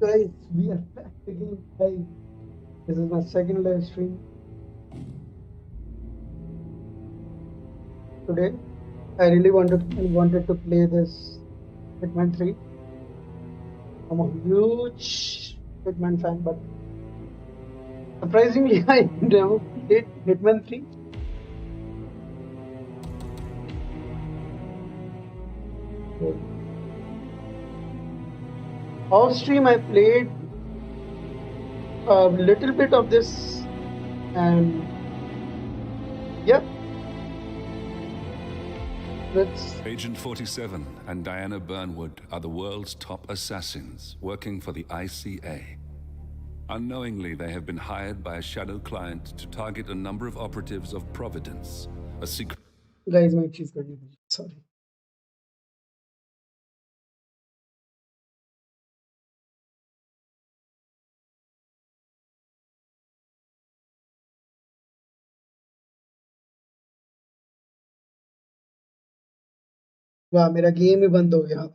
guys? We are back again. Hi, this is my second live stream today. I really wanted to play this Hitman 3. I'm a huge Hitman fan, but surprisingly, I never played Hitman 3. So, off stream, I played a little bit of this, and yeah, let's. Agent 47 and Diana Burnwood are the world's top assassins working for the ICA. Unknowingly, they have been hired by a shadow client to target a number of operatives of Providence, a secret... Guys, my cheese got sorry. वाह मेरा game ही बंद हो गया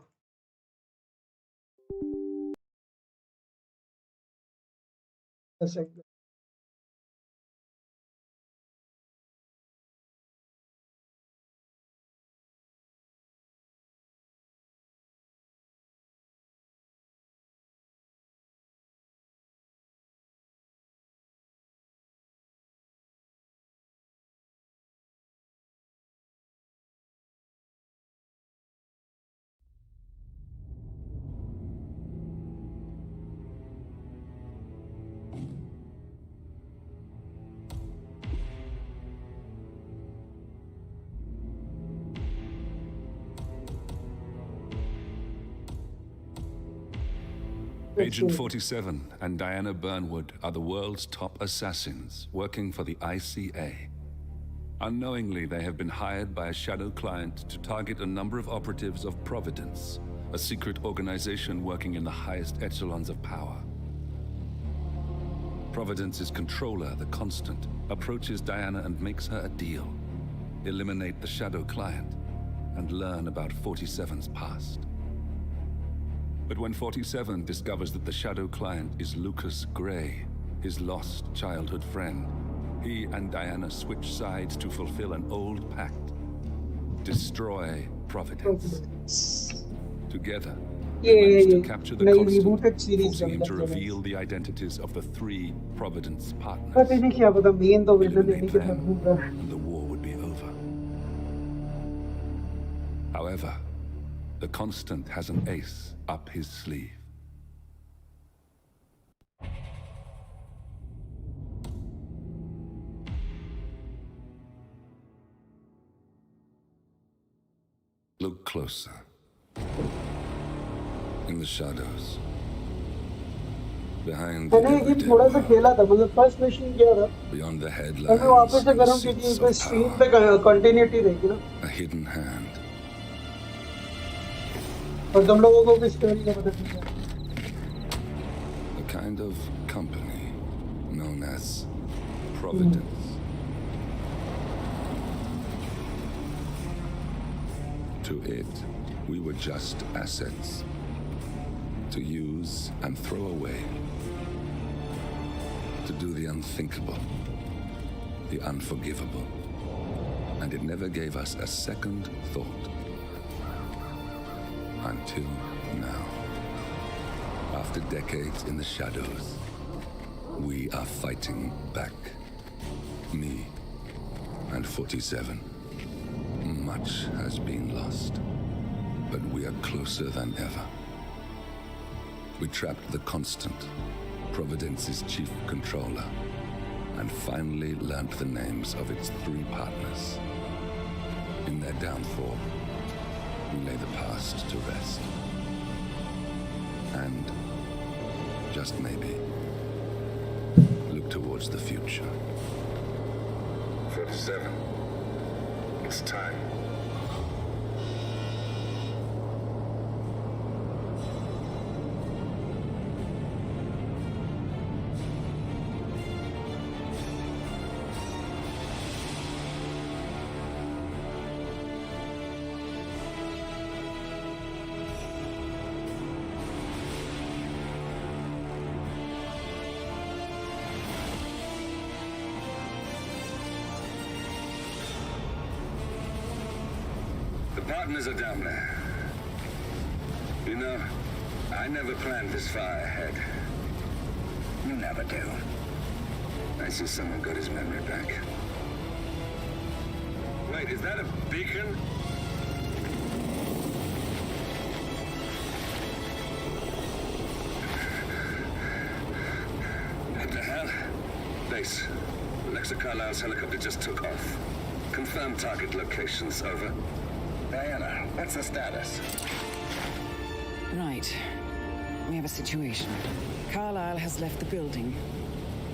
Agent 47 and Diana Burnwood are the world's top assassins working for the ICA. Unknowingly, they have been hired by a shadow client to target a number of operatives of Providence, a secret organization working in the highest echelons of power. Providence's controller, the Constant, approaches Diana and makes her a deal. Eliminate the shadow client and learn about 47's past. But when 47 discovers that the shadow client is Lucas Gray, his lost childhood friend, he and Diana switch sides to fulfill an old pact. Destroy Providence. Together, they manage to capture the Constant, forcing him to reveal the identities of the 3 Providence partners. Eliminate them, and the war would be over. However, the Constant has an ace up his sleeve. Look closer. In the shadows. Behind मैंने ये game थोड़ा सा खेला था मतलब first mission किया था beyond the मैं headlines वापस से and करूं the क्योंकि seats इस of स्ट्रीम power, पे कंटिन्यूटी रहेगी ना a hidden hand. और तुम लोगों को भी स्टोरी का पता चल जाए A kind of company known as Providence. To it, we were just assets to use and throw away, to do the unthinkable, the unforgivable, and it never gave us a second thought. Until now. After decades in the shadows, we are fighting back. Me and 47. Much has been lost, but we are closer than ever. We trapped the Constant, Providence's chief controller, and finally learnt the names of its 3 partners. In their downfall, we lay the past to rest. And, just maybe, look towards the future. 47. It's time. partners are down there. You know, I never planned this far ahead. You never do. I see someone got his memory back. Wait, is that a beacon? What the hell? Base. Alexa Carlisle's helicopter just took off. Confirm target locations, over. Diana, what's the status? Right. We have a situation. Carlisle has left the building.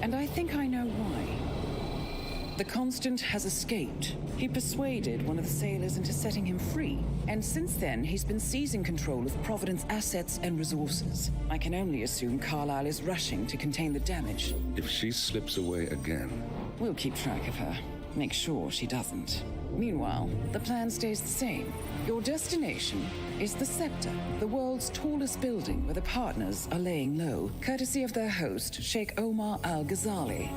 And I think I know why. The Constant has escaped. He persuaded one of the sailors into setting him free. And since then, he's been seizing control of Providence assets and resources. I can only assume Carlisle is rushing to contain the damage. If she slips away again... We'll keep track of her. Make sure she doesn't. Meanwhile, the plan stays the same. Your destination is the Scepter, the world's tallest building where the partners are laying low, courtesy of their host, Sheikh Omar Al-Ghazali.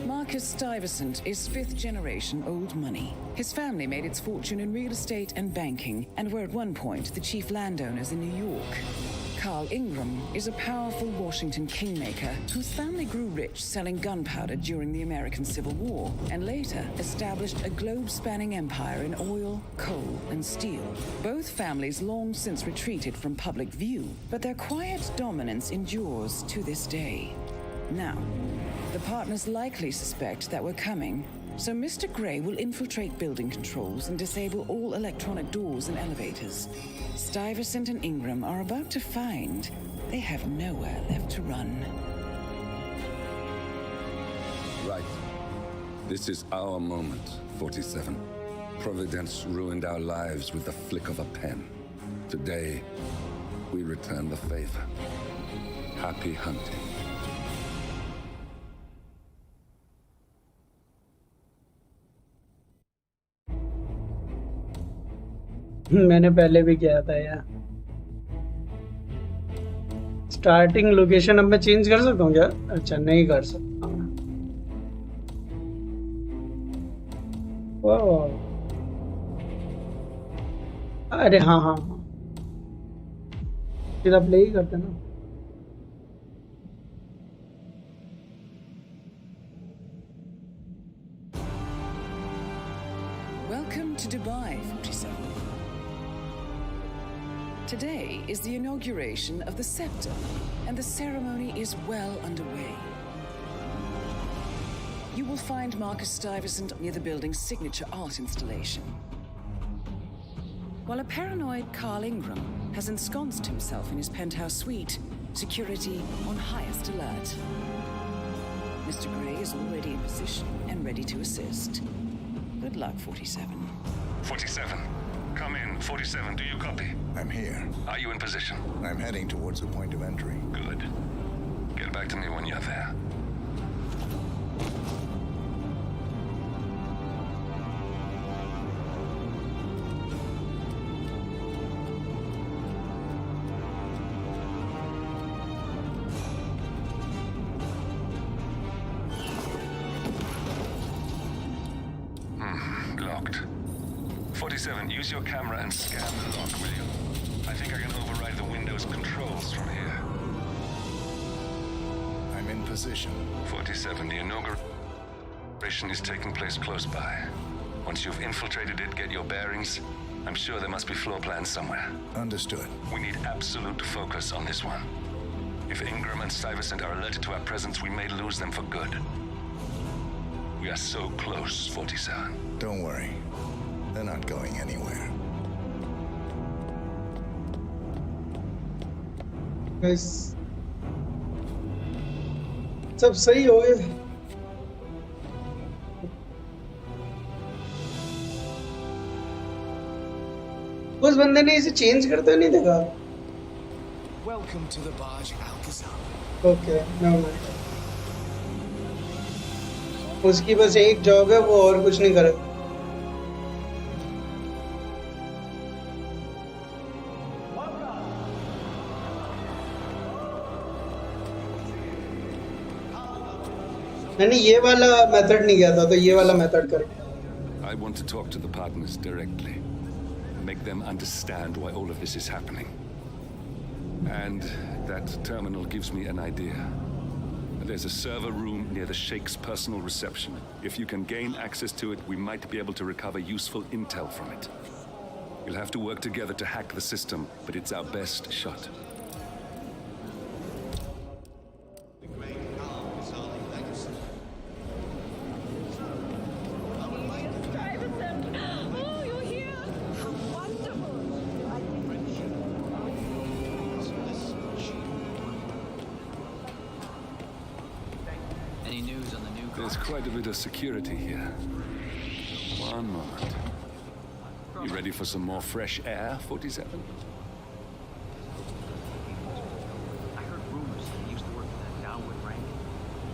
Marcus Stuyvesant is fifth-generation old money. His family made its fortune in real estate and banking, and were at one point the chief landowners in New York. Carl Ingram is a powerful Washington kingmaker whose family grew rich selling gunpowder during the American Civil War, and later established a globe-spanning empire in oil, coal, and steel. Both families long since retreated from public view, but their quiet dominance endures to this day. Now, the partners likely suspect that we're coming, so Mr. Gray will infiltrate building controls and disable all electronic doors and elevators. Stuyvesant and Ingram are about to find they have nowhere left to run. Right. This is our moment, 47. Providence ruined our lives with the flick of a pen. Today, we return the favor. Happy hunting. मैंने पहले भी किया था यार। Starting location अब मैं change कर सकता हूँ क्या? अच्छा, नहीं कर सकता। वाह, अरे हाँ हाँ हाँ, फिर आप प्ले ही करते ना। Welcome to Dubai, 47. Today is the inauguration of the Scepter, and the ceremony is well underway. You will find Marcus Stuyvesant near the building's signature art installation, while a paranoid Carl Ingram has ensconced himself in his penthouse suite, security on highest alert. Mr. Gray is already in position and ready to assist. Good luck, 47. 47. Come in. 47, do you copy? I'm here. Are you in position? I'm heading towards the point of entry. Good. Get back to me when you're there. Locked. 47, use your camera and scan the lock, will you? I think I can override the Windows controls from here. I'm in position. 47, the inauguration is taking place close by. Once you've infiltrated it, get your bearings. I'm sure there must be floor plans somewhere. Understood. We need absolute focus on this one. If Ingram and Stuyvesant are alerted to our presence, we may lose them for good. We are so close, 47. Don't worry. They're not going anywhere. Guys, सब सही हो गए। उस बंदे ने इसे change करते नहीं देखा। Welcome to the barge, Alcazar. Okay, no mind. उसकी बस एक जॉब है, वो और कुछ नहीं करे। मैंने ये वाला मेथड नहीं किया था, तो ये वाला मेथड कर। I want to talk to the partners directly. make them understand why all of this is happening. And that terminal gives me an idea. There's a server room near the Sheikh's personal reception. If you can gain access to it, we might be able to recover useful intel from it. We'll have to work together to hack the system, but it's our best shot. There's quite a bit of security here. One moment. You ready for some more fresh air, 47? I heard rumors that he used to work for that downward rank.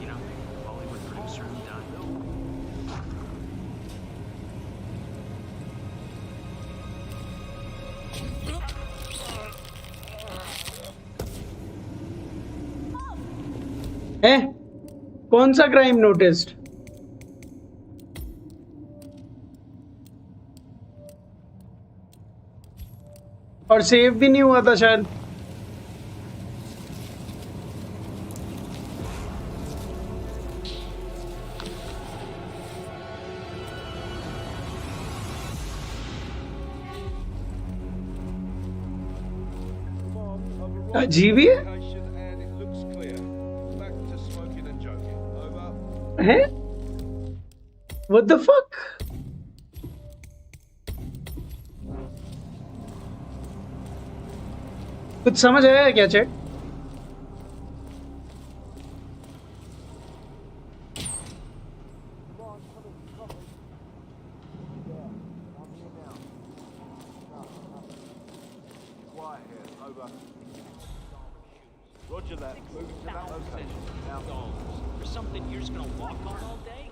You know, Hollywood producer who died. कौन सा crime noticed? और save भी नहीं हुआ था शायद. अजीब ही है. What the fuck? कुछ समझ आया क्या chat? Roger that. Moving to that location. Now, For something you're just gonna walk on all day?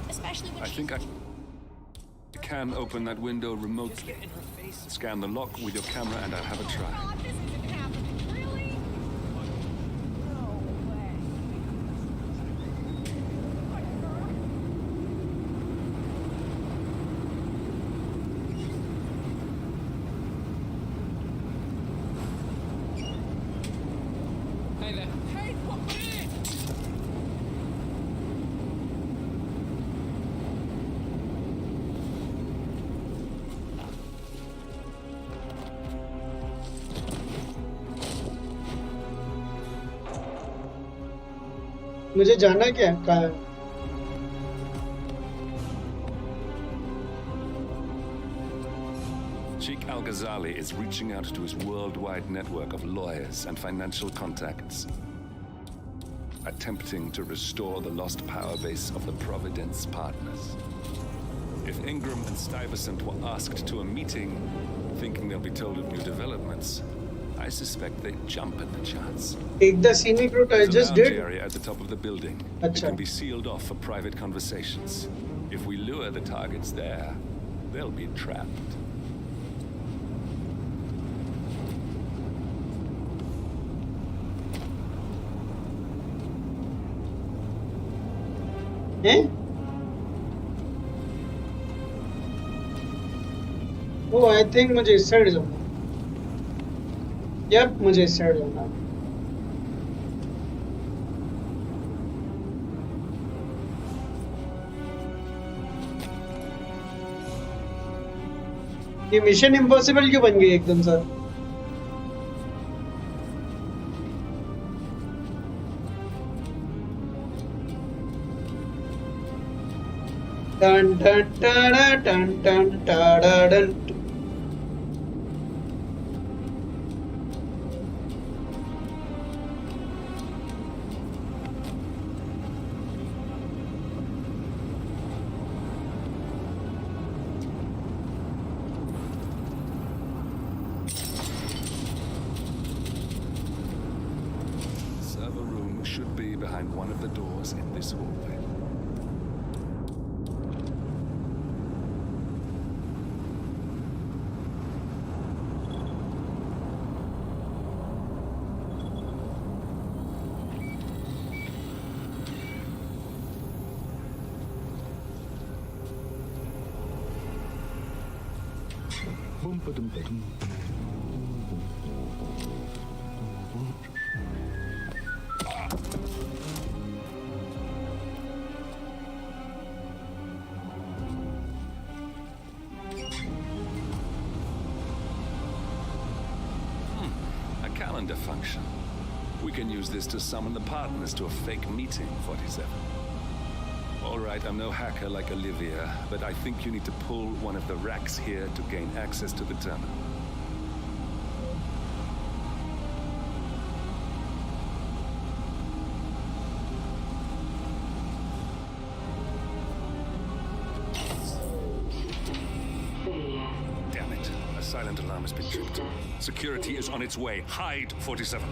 Especially when I think I can open that window remotely. In her face. Scan the lock with your camera and I'll have a try. God, this isn't happening. Really? No way. Hey there. Hey, what? मुझे जाना क्या कहाँ? Sheikh Al-Ghazali is reaching out to his worldwide network of lawyers and financial contacts, attempting to restore the lost power base of the Providence partners. If Ingram and Stuyvesant were asked to a meeting, thinking they'll be told of new developments, I suspect they'd jump at the chance. Take the scenic route I There's a just lounge did. area at the top of the building. It Acha. can be sealed off for private conversations. If we lure the targets there, they'll be trapped. हैं? Oh, I think मुझे इस side जाना. Yep, मुझे इस side जाना. ये mission impossible क्यों बन गई एकदम sir? Dun dun dun dun dun dun dun dun. Server room should be behind one of the doors in this hallway. A calendar function. We can use this to summon the partners to a fake meeting, 47. All right, I'm no hacker like Olivia, but I think you need to pull one of the racks here to gain access to the terminal. Damn it. A silent alarm has been tripped. Security is on its way. Hide, 47.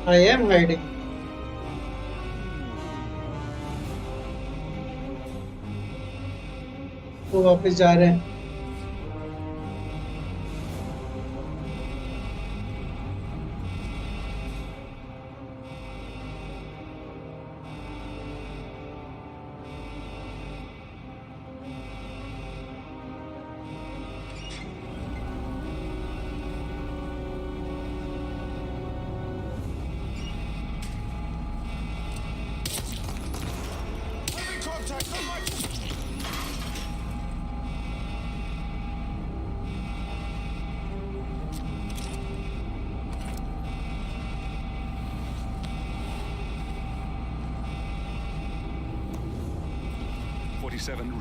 I am hiding. वो वापस जा रहे हैं.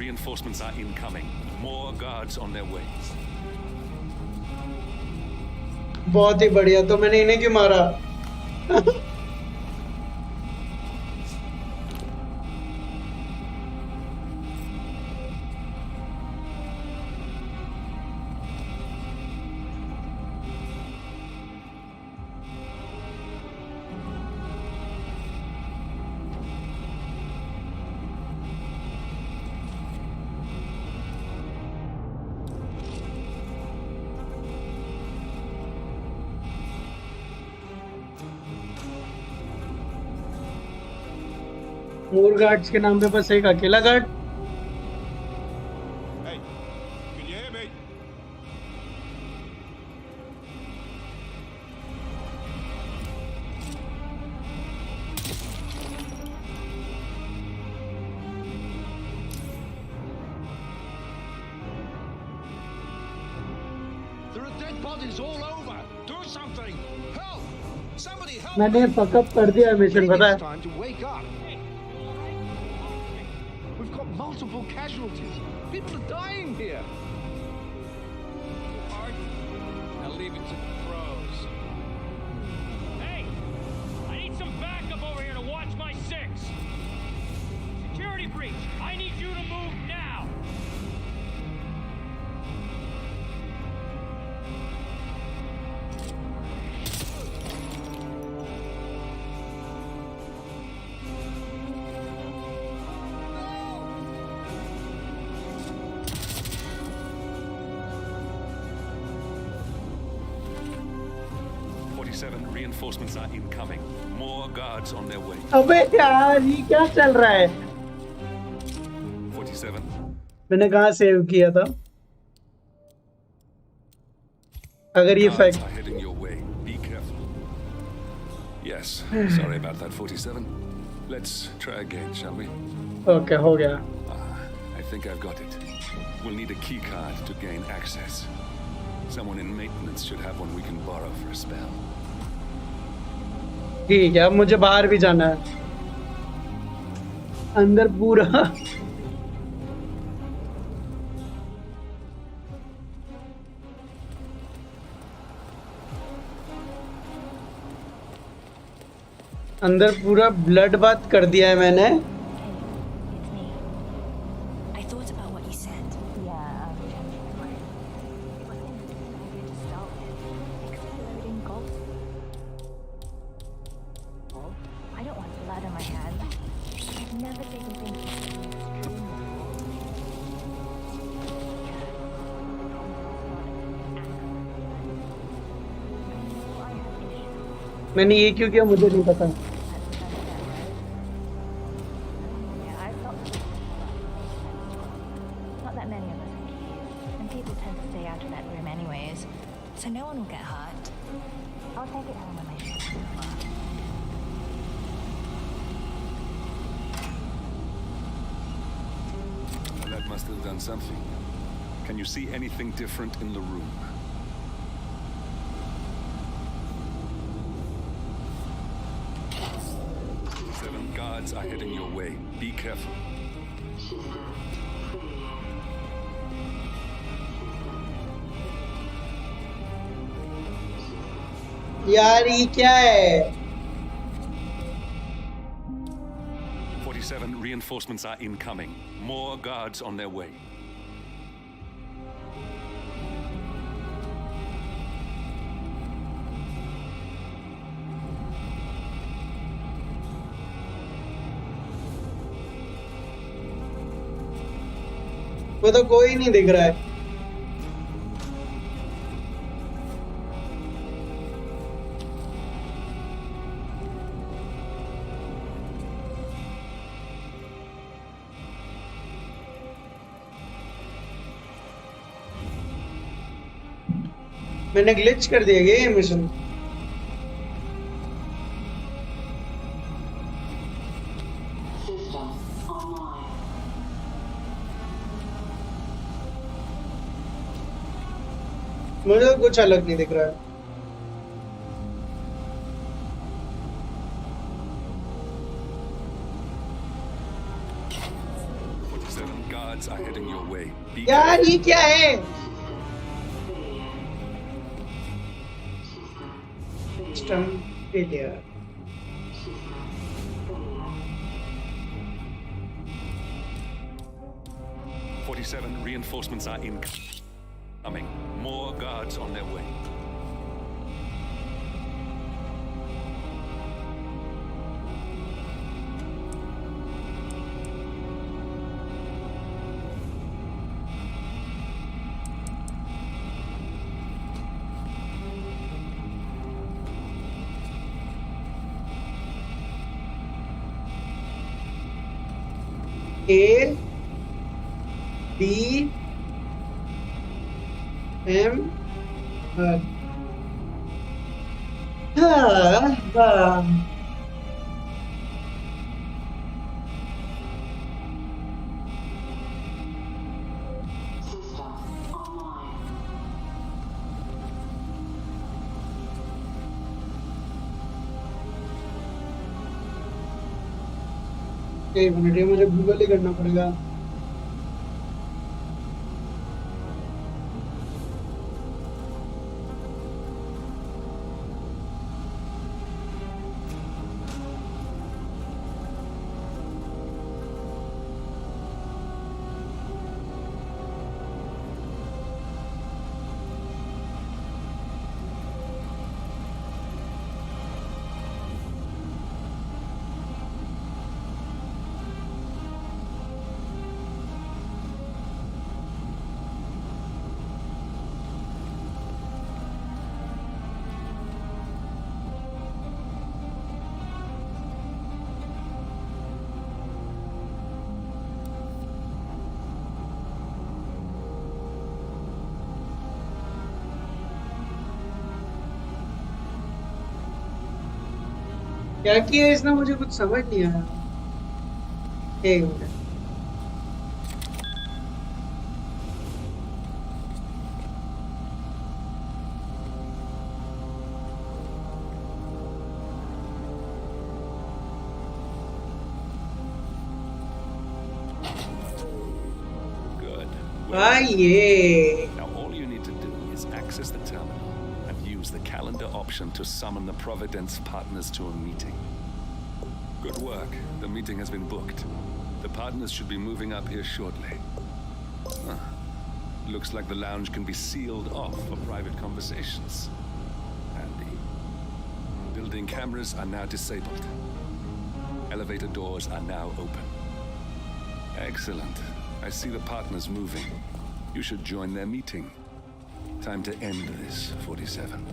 Reinforcements are incoming. More guards on their way. बहुत ही बढ़िया. तो मैंने इन्हें क्यों मारा? मोर गार्ड्स के नाम पे बस एक अकेला guard. Hey, can you hear me? There are dead bodies all over. Do something. Help! Somebody help! मैंने फकअप कर दिया मिशन, पता It's है. time to wake up. We've got multiple casualties. People are dying here. Now leave it to the pros. Hey! I need some backup over here to watch my six! Security breach! I need you to move now! Reinforcements are incoming. More guards on their way. अबे यार ये क्या चल रहा है? 47. मैंने कहाँ save किया था? अगर ये Guards fact are heading your way. Be careful. Yes. Sorry about that, 47. Let's try again, shall we? Okay हो गया. I think I've got it. We'll need a key card to gain access. Someone in maintenance should have one we can borrow for a spell. ठीक है, अब मुझे बाहर भी जाना है. अंदर पूरा अंदर पूरा ब्लड बाथ कर दिया है मैंने. It's me. I thought about what you said. Yeah, I've changed my mind. It was an innocent idea to start with. Exploding gold. Well, I don't want blood on my hands. I've never taken things to the extreme before. मैंने ये क्यों किया मुझे नहीं पता. Yeah, I felt not that many of us are keys, and people tend to stay out of that room anyways, so no one will get hurt. I'll take it home when my shift is over. That must have done something. Can you see anything different in the room? 7 guards are heading your way. Be careful. यार ये क्या है? 47 reinforcements are incoming. More guards on their way. वो तो कोई नहीं दिख रहा है. मैंने ग्लिच कर दिया ये मिशन. मुझे तो कुछ अलग नहीं दिख रहा है. Guards are heading your way. Be यार ये क्या है? System failure. careful. 47 reinforcements are incoming. More guards on their way. A D M एक मिनट ये मुझे गूगल ही करना पड़ेगा. क्या किया इसने मुझे कुछ समझ नहीं आया. एक minute. Good. Now all you need to do is access the terminal and use the calendar option to summon the Providence partners to a meeting. Good work. The meeting has been booked. The partners should be moving up here shortly. Huh. Looks like the lounge can be sealed off for private conversations. Handy. Building cameras are now disabled. Elevator doors are now open. Excellent. I see the partners moving. You should join their meeting. Time to end this, 47.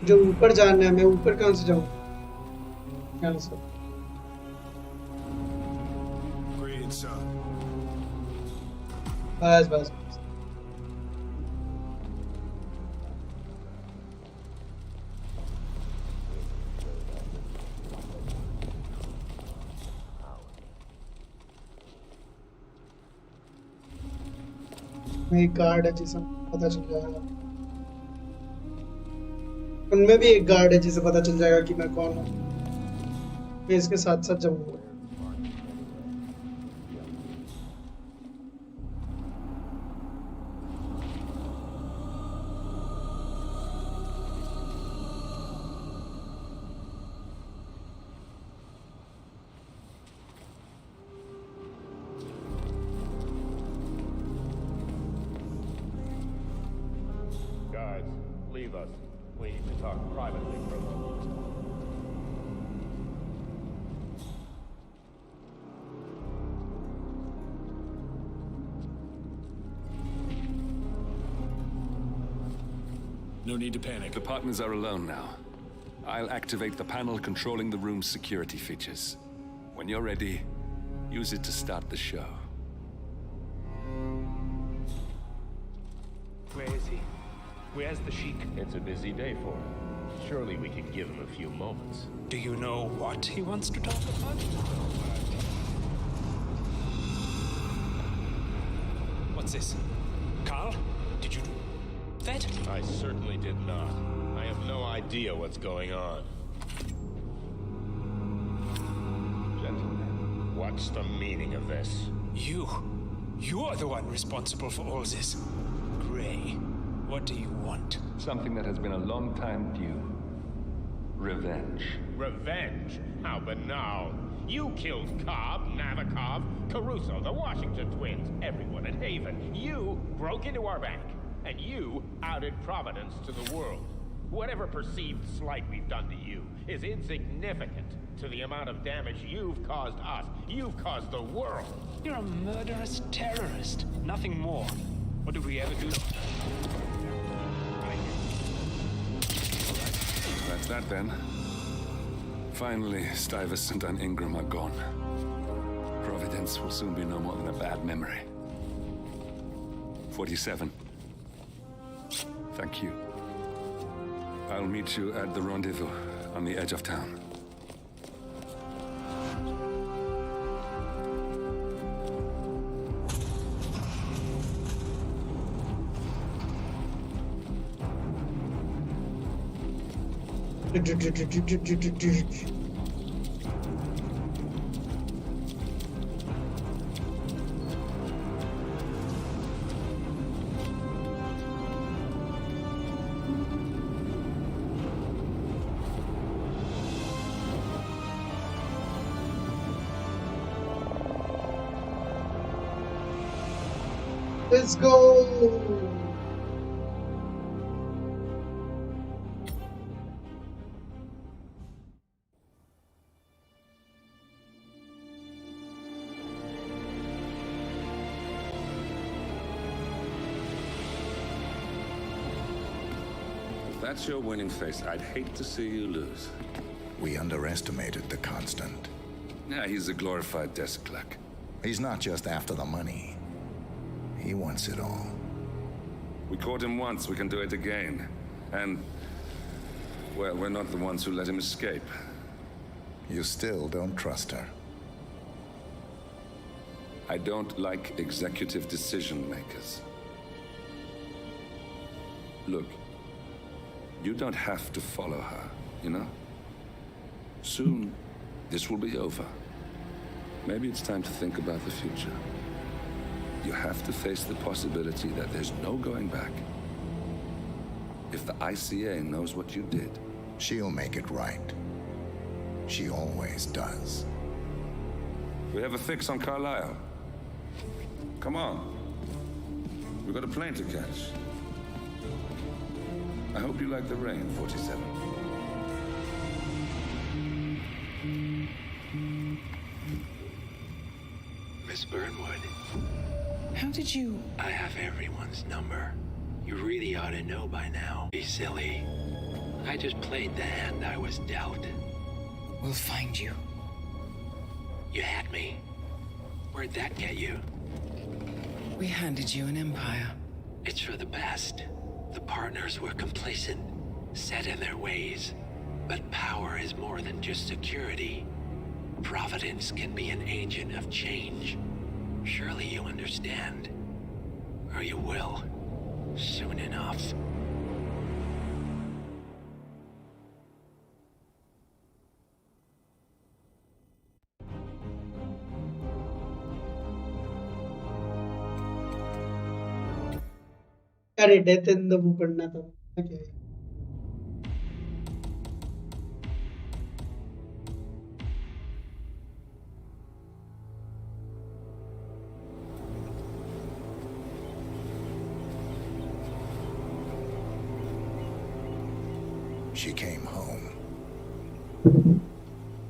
जो ऊपर जाना है मैं ऊपर कहाँ से जाऊँ यहाँ से Greetings, son. बस बस मैं एक गार्ड है जिसे पता चल जाएगा उनमें भी एक गार्ड है जिसे पता चल जाएगा कि मैं कौन हूँ मैं इसके साथ साथ जाऊंगा Guys, leave us. We need to talk privately for a moment. No need to panic. The partners are alone now. I'll activate the panel controlling the room's security features. When you're ready, use it to start the show. Where is he? Where's the Sheik? It's a busy day for him. Surely we can give him a few moments. Do you know what he wants to talk about? What's this? Carl? Did you do that? I certainly did not. I have no idea what's going on. Gentlemen, What's the meaning of this? You are the one responsible for all this. Gray, what do you want? something that has been a long time due. Revenge. Revenge? How banal. You killed Cobb, Navikov, Caruso, the Washington twins, everyone at Haven. You broke into our bank, and you outed Providence to the world. Whatever perceived slight we've done to you is insignificant to the amount of damage you've caused us. You've caused the world. You're a murderous terrorist. Nothing more. What did we ever do? That's that then. Finally, Stuyvesant and Ingram are gone. Providence will soon be no more than a bad memory. 47. Thank you. I'll meet you at the rendezvous on the edge of town. Let's go! If that's your winning face, I'd hate to see you lose. We underestimated the Constant. Yeah, he's a glorified desk clerk. He's not just after the money. He wants it all. We caught him once, we can do it again. And, well, we're not the ones who let him escape. You still don't trust her. I don't like executive decision makers. Look, you don't have to follow her, you know? Soon, this will be over. Maybe it's time to think about the future. You have to face the possibility that there's no going back. If the ICA knows what you did, She'll make it right. She always does. we have a fix on Carlisle. Come on. We've got a plane to catch. I hope you like the rain, 47. Miss Burnwood, How did you... I have everyone's number. You really ought to know by now. Be silly. I just played the hand I was dealt. We'll find you. You had me. Where'd that get you? We handed you an empire. It's for the best. The partners were complacent, set in their ways. But power is more than just security. Providence can be an agent of change. Surely you understand. Or you will. Soon enough. अरे death in the वो पढ़ना था क्या है? She came home.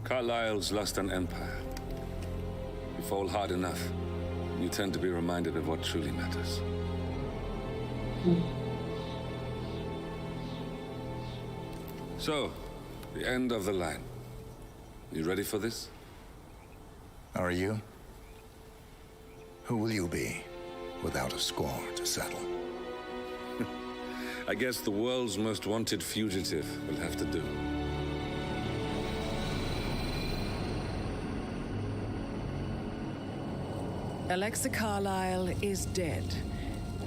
Carlisle's lost an empire. You fall hard enough, you tend to be reminded of what truly matters. So, the end of the line. You ready for this? Are you? Who will you be without a score to settle? I guess the world's most wanted fugitive will have to do. Alexa Carlisle is dead.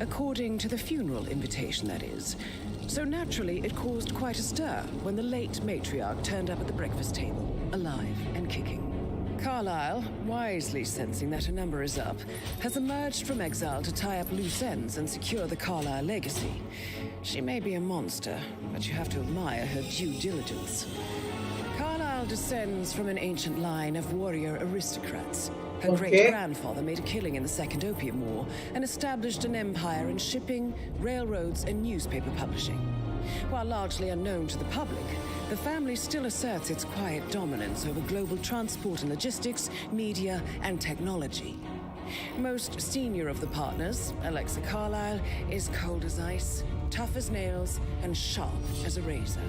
According to the funeral invitation, that is. So naturally, it caused quite a stir when the late matriarch turned up at the breakfast table, alive and kicking. Carlisle, wisely sensing that her number is up, has emerged from exile to tie up loose ends and secure the Carlisle legacy. She may be a monster, but you have to admire her due diligence. Carlisle descends from an ancient line of warrior aristocrats. Her great-grandfather made a killing in the Second Opium War and established an empire in shipping, railroads, and newspaper publishing. While largely unknown to the public, the family still asserts its quiet dominance over global transport and logistics, media, and technology. Most senior of the partners, Alexa Carlisle, is cold as ice, tough as nails, and sharp as a razor.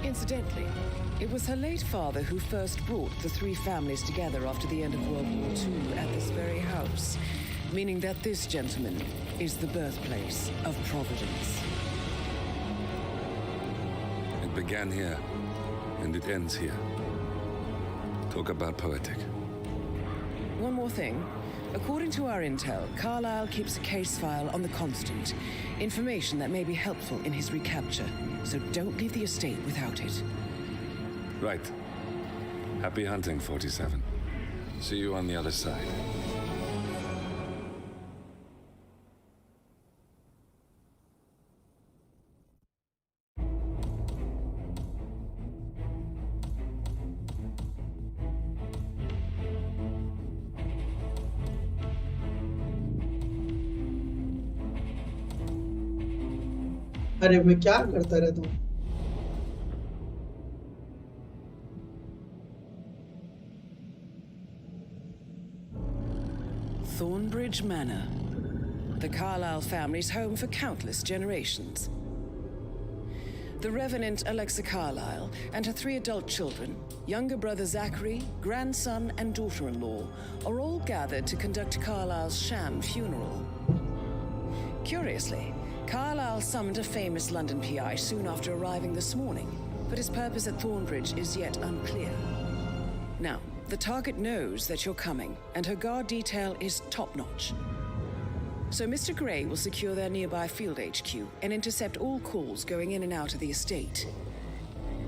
Incidentally, it was her late father who first brought the three families together after the end of World War II at this very house, meaning that this gentleman is the birthplace of Providence. It began here, and it ends here. Talk about poetic. One more thing. According to our intel, Carlisle keeps a case file on the Constant. Information that may be helpful in his recapture, so don't leave the estate without it. Right. Happy hunting, 47. See you on the other side. अरे मैं क्या करता रहता हूँ? Thornbridge Manor. The Carlisle family's home for countless generations. The Revenant Alexa Carlisle and her 3 adult children, younger brother Zachary, grandson, and daughter-in-law, are all gathered to conduct Carlisle's sham funeral. Curiously, Carlisle summoned a famous London PI soon after arriving this morning, but his purpose at Thornbridge is yet unclear. Now, The target knows that you're coming, and her guard detail is top-notch. So Mr. Gray will secure their nearby field HQ and intercept all calls going in and out of the estate.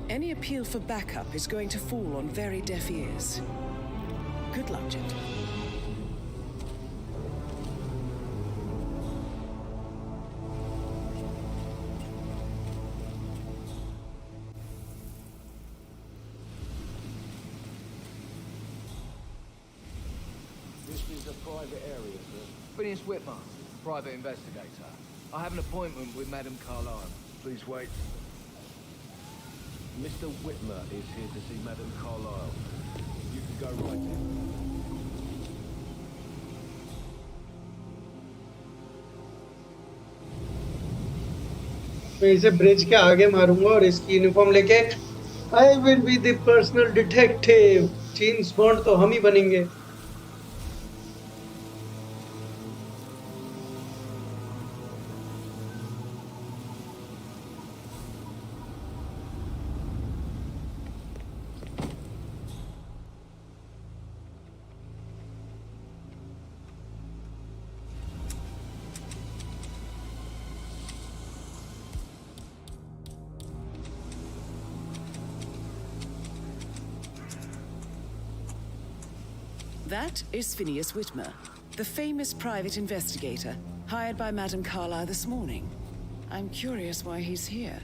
Any appeal for backup is going to fall on very deaf ears. Good luck, gentlemen. This is a private area, sir. Phineas Whitmer, private investigator. I have an appointment with Madame Carlyle. Please wait. Mr. Whitmer is here to see Madame Carlyle. You can go right in. मैं इसे bridge के आगे मारूंगा और इसकी uniform लेके I will be the personal detective. James bond तो हम ही बनेंगे। That is Phineas Whitmer, the famous private investigator, hired by Madame Carlyle this morning. I'm curious why he's here.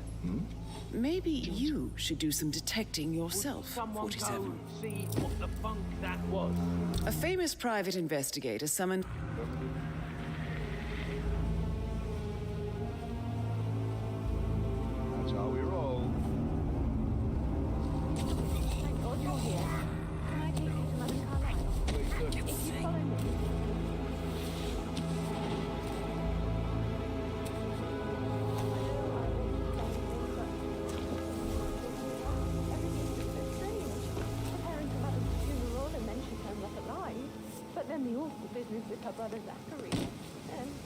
Maybe you should do some detecting yourself, 47. Go see what the funk that was. A famous private investigator summoned... That's how we roll. Thank God you're here. Can I take you to Madame Carlyle? Please do. If you follow me. Preparing for Madame's funeral, and then she turned up alive. But then the awful business with her brother Zachary.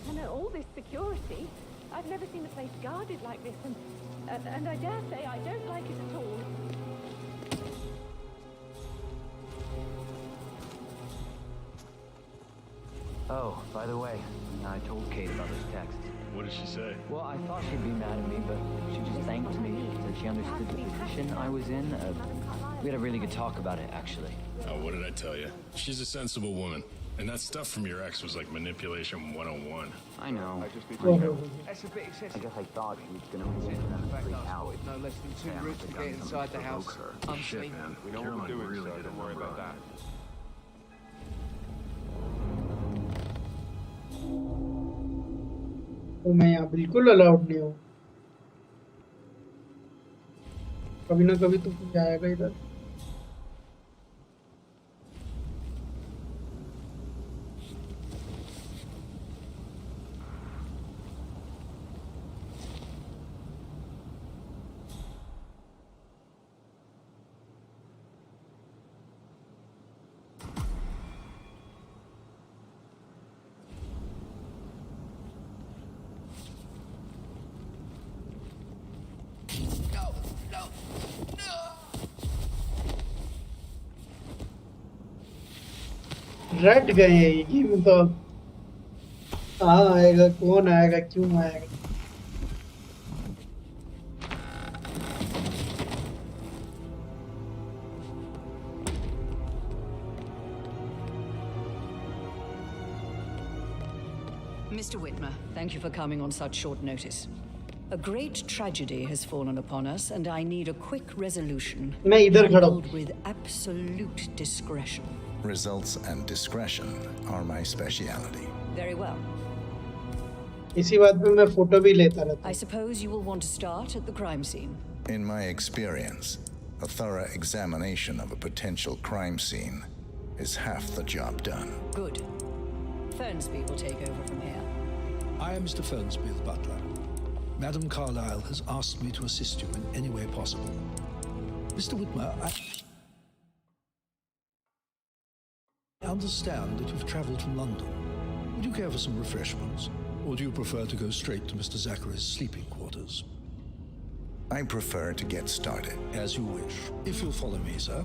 And all this security. I've never seen a place guarded like this, and I dare say I don't like it at all. Oh, by the way, I told Kate about those texts. What did she say? Well, I thought she'd be mad at me, but she just thanked me, said she understood the position I was in. We had a really good talk about it, actually. Oh, what did I tell you? She's a sensible woman. And that stuff from your ex was like manipulation 101. I know. That's a bit excessive. I guess I thought she was gonna move in and freak out. No less than 2 routes to get inside the house. Shit, man. We know what we're doing, really so don't worry about that. तो मैं यहाँ बिल्कुल allowed नहीं हूँ। कभी ना कभी तो कुछ आएगा इधर। रट गए ये गेम तो। कहाँ आएगा, कौन आएगा, क्यों आएगा। Mr. Whitmer, thank you for coming on such short notice. A great tragedy has fallen upon us, and I need a quick resolution. मैं इधर खड़ा हूँ। Handled with absolute discretion. Results and discretion are my speciality. Very well. इसी बात पे मैं photo भी लेता रहता I suppose you will want to start at the crime scene. In my experience, a thorough examination of a potential crime scene is half the job done. Good. Fernsby will take over from here. I am Mr. Fernsby, the butler. Madame Carlyle has asked me to assist you in any way possible. Mr. Whitmer, I understand that you've travelled from London. Would you care for some refreshments? Or do you prefer to go straight to Mr. Zachary's sleeping quarters? I prefer to get started. As you wish. If you'll follow me, sir.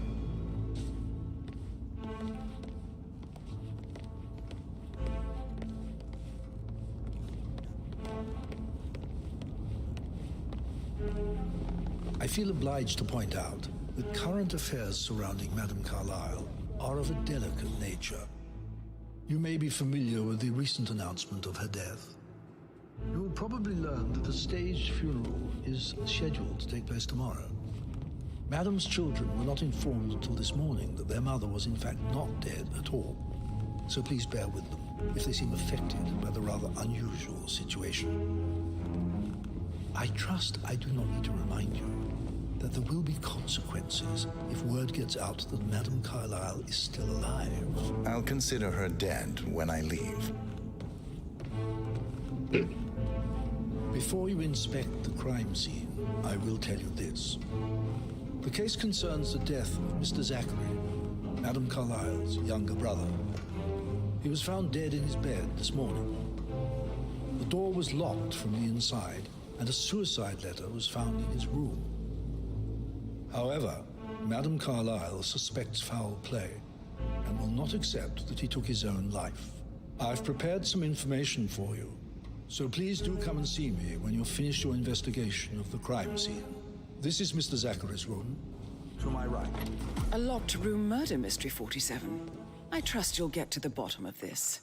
I feel obliged to point out that current affairs surrounding Madame Carlyle are of a delicate nature. You may be familiar with the recent announcement of her death. You will probably learn that a staged funeral is scheduled to take place tomorrow. Madame's children were not informed until this morning that their mother was in fact not dead at all. So please bear with them if they seem affected by the rather unusual situation. I trust I do not need to remind you that there will be consequences if word gets out that Madame Carlyle is still alive. I'll consider her dead when I leave. Before you inspect the crime scene, I will tell you this. The case concerns the death of Mr. Zachary, Madame Carlyle's younger brother. He was found dead in his bed this morning. The door was locked from the inside, and a suicide letter was found in his room. However, Madame Carlyle suspects foul play and will not accept that he took his own life. I've prepared some information for you, so please do come and see me when you've finished your investigation of the crime scene. This is Mr. Zachary's room, to my right. A locked room murder mystery, 47. I trust you'll get to the bottom of this.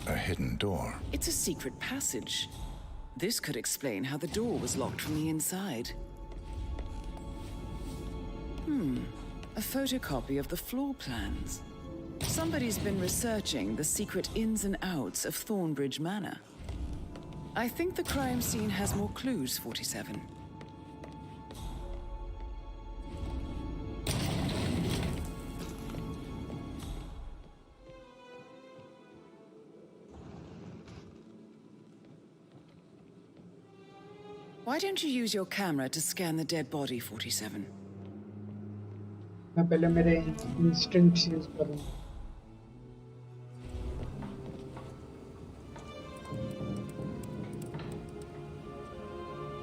A hidden door. It's a secret passage. This could explain how the door was locked from the inside. A photocopy of the floor plans. Somebody's been researching the secret ins and outs of Thornbridge Manor. I think the crime scene has more clues, 47. Why don't you use your camera to scan the dead body, 47? मैं पहले मेरे instincts use करूँ.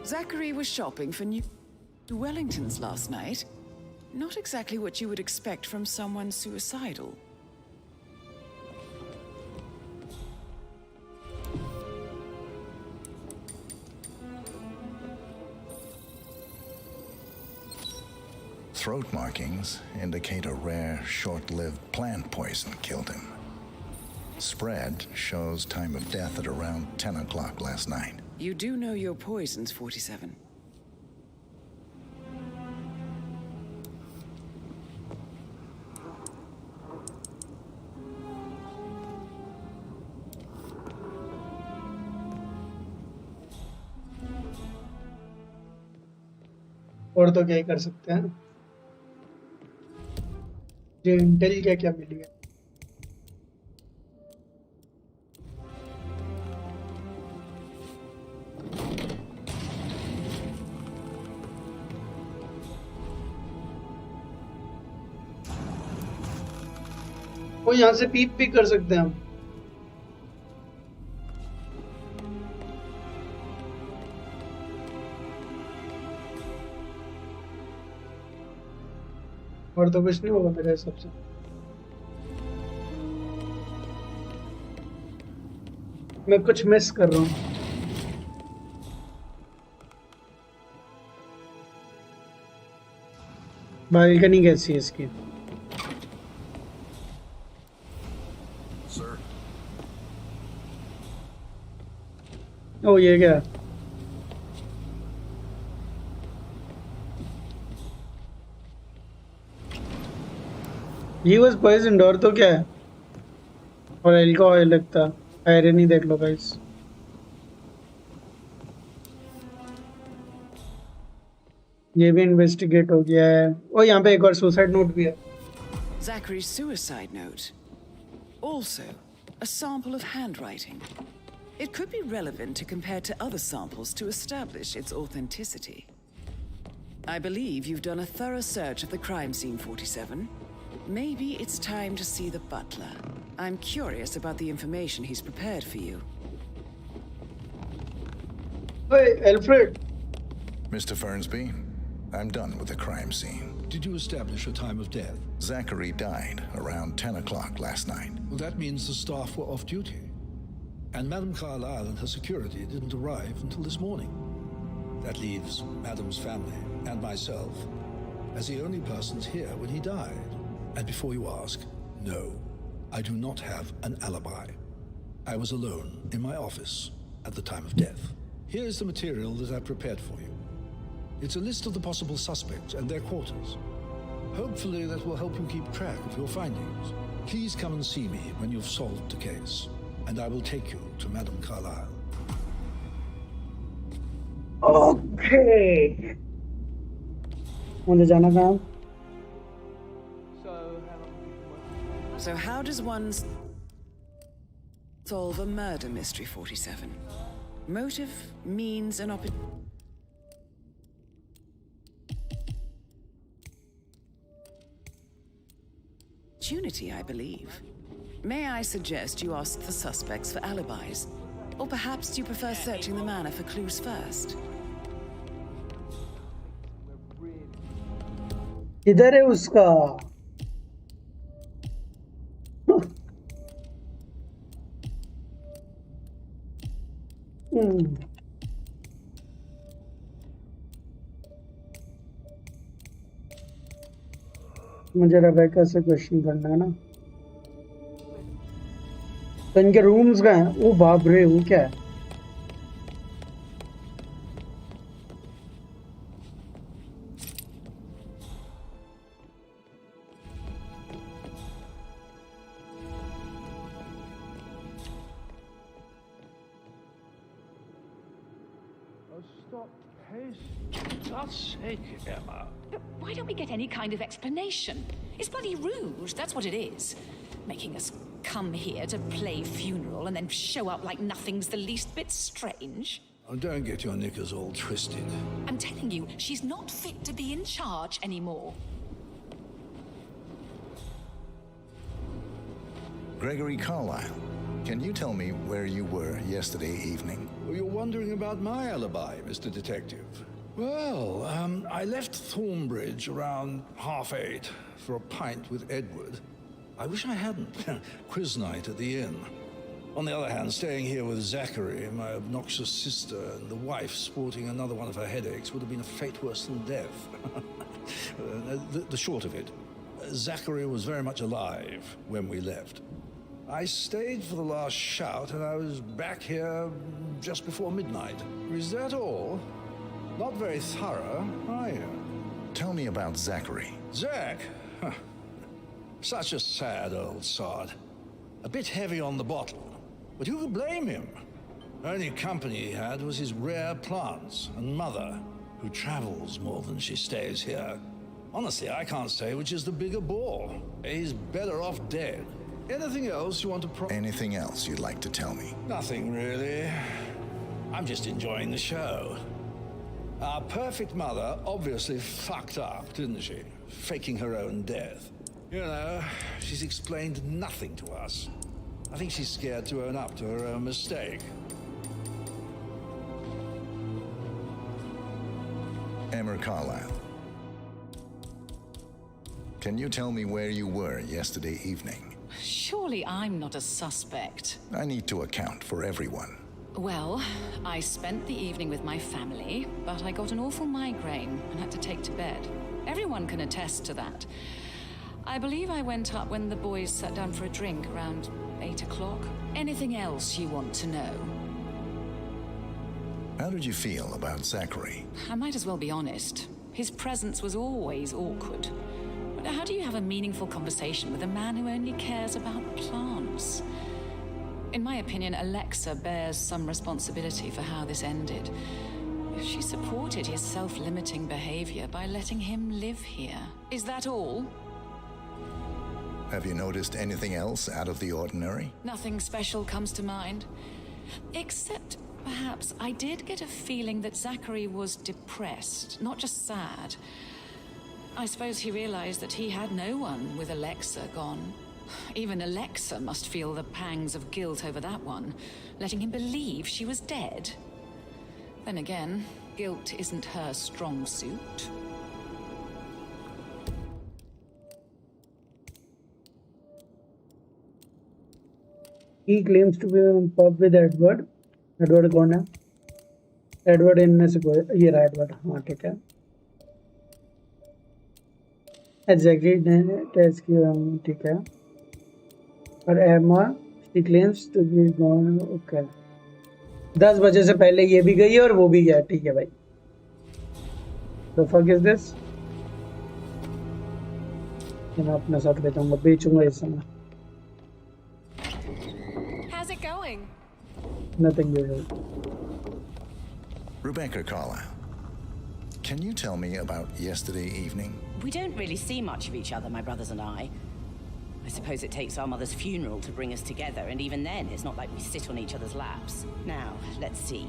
Zachary was shopping for new Wellingtons last night. Not exactly what you would expect from someone suicidal. Throat markings indicate a rare, short-lived plant poison killed him. Spread shows time of death at around 10 o'clock last night. You do know your poisons, 47. और तो क्या ही कर सकते हैं. ये Intel क्या क्या मिली है. वो यहाँ से पीप भी कर सकते हैं हम. और तो कुछ नहीं होगा मेरे हिसाब से. मैं कुछ मिस कर रहा हूँ. बालकनी कैसी है इसकी? ओ ये क्या? He was poisoned और तो क्या है? और अल्कोहल लगता. आयरन ही देख लो गाइस. ये भी इन्वेस्टिगेट हो गया है. और यहाँ पे एक और सुसाइड नोट भी है. Zachary's suicide note. Also, a sample of handwriting. It could be relevant to compare to other samples to establish its authenticity. I believe you've done a thorough search of the crime scene, 47. Maybe it's time to see the butler. I'm curious about the information he's prepared for you. Hey, Alfred. Mr. Fernsby, I'm done with the crime scene. Did you establish a time of death? Zachary died around 10 o'clock last night. Well, that means the staff were off duty. And Madame Carlyle and her security didn't arrive until this morning. That leaves Madame's family and myself as the only persons here when he died. And before you ask, no, I do not have an alibi. I was alone in my office at the time of death. Here is the material that I prepared for you. It's a list of the possible suspects and their quarters. Hopefully that will help you keep track of your findings. Please come and see me when you've solved the case, and I will take you to Madame Carlyle. Okay. मुझे जाना कहाँ? So how does one solve a murder mystery, 47? Motive, means, and opportunity, I believe. May I suggest you ask the suspects for alibis? Or perhaps you prefer searching the manor for clues first? किधर है उसका? मुझे Rebecca से question करना है ना। तो इनके रूम्स कहाँ हैं? ओ बाप रे, वो क्या है? Stop pacing. For God's sake, Emma. But why don't we get any kind of explanation? It's bloody rude, that's what it is. Making us come here to play funeral and then show up like nothing's the least bit strange. Oh, don't get your knickers all twisted. I'm telling you, she's not fit to be in charge anymore. Gregory Carlyle, can you tell me where you were yesterday evening? Oh, you're wondering about my alibi, Mr. Detective. Well, I left Thornbridge around 8:30 for a pint with Edward. I wish I hadn't. Quiz night at the inn. On the other hand, staying here with Zachary, my obnoxious sister, and the wife sporting another one of her headaches would have been a fate worse than death. The short of it, Zachary was very much alive when we left. I stayed for the last shout, and I was back here just before midnight. Is that all? Not very thorough, are you? Tell me about Zachary. Zach? Huh. Such a sad old sod. A bit heavy on the bottle. But who could blame him? Only company he had was his rare plants and mother, who travels more than she stays here. Honestly, I can't say which is the bigger bore. He's better off dead. Anything else you want to Anything else you'd like to tell me? Nothing really. I'm just enjoying the show. Our perfect mother obviously fucked up, didn't she? Faking her own death. You know, she's explained nothing to us. I think she's scared to own up to her own mistake. Emma Carlyle, can you tell me where you were yesterday evening? Surely I'm not a suspect. I need to account for everyone. Well, I spent the evening with my family, but I got an awful migraine and had to take to bed. Everyone can attest to that. I believe I went up when the boys sat down for a drink around 8 o'clock. Anything else you want to know? How did you feel about Zachary? I might as well be honest. His presence was always awkward. But how do you have a meaningful conversation with a man who only cares about plants? In my opinion, Alexa bears some responsibility for how this ended. She supported his self-limiting behavior by letting him live here. Is that all? Have you noticed anything else out of the ordinary? Nothing special comes to mind. Except, perhaps, I did get a feeling that Zachary was depressed, not just sad. I suppose he realized that he had no one with Alexa gone. Even Alexa must feel the pangs of guilt over that one, letting him believe she was dead. Then again, guilt isn't her strong suit. He claims to be in pub with Edward. Edward कौन है? Edward इनमें से कोई ये रहा Edward. हाँ ठीक है. Exactly ने टेस्ट किया ठीक है. और Emma she claims to be gone. Okay. 10 बजे से पहले ये भी गई है और वो भी गया. ठीक है भाई. The fuck is this? मैं अपने साथ लेता हूँ. बेचूंगा इस समय. How's it going? Nothing usual. Rebecca Carlyle, can you tell me about yesterday evening? We don't really see much of each other, my brothers and I. I suppose it takes our mother's funeral to bring us together, and even then, it's not like we sit on each other's laps. Now, let's see.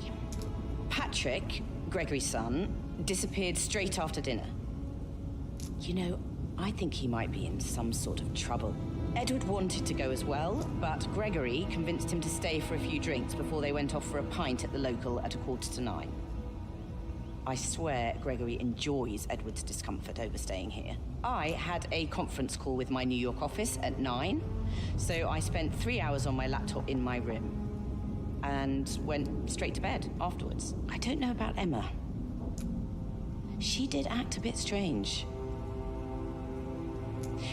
Patrick, Gregory's son, disappeared straight after dinner. You know, I think he might be in some sort of trouble. Edward wanted to go as well, but Gregory convinced him to stay for a few drinks before they went off for a pint at the local at 9:15. I swear Gregory enjoys Edward's discomfort over staying here. I had a conference call with my New York office at 9, so I spent 3 hours on my laptop in my room and went straight to bed afterwards. I don't know about Emma. She did act a bit strange.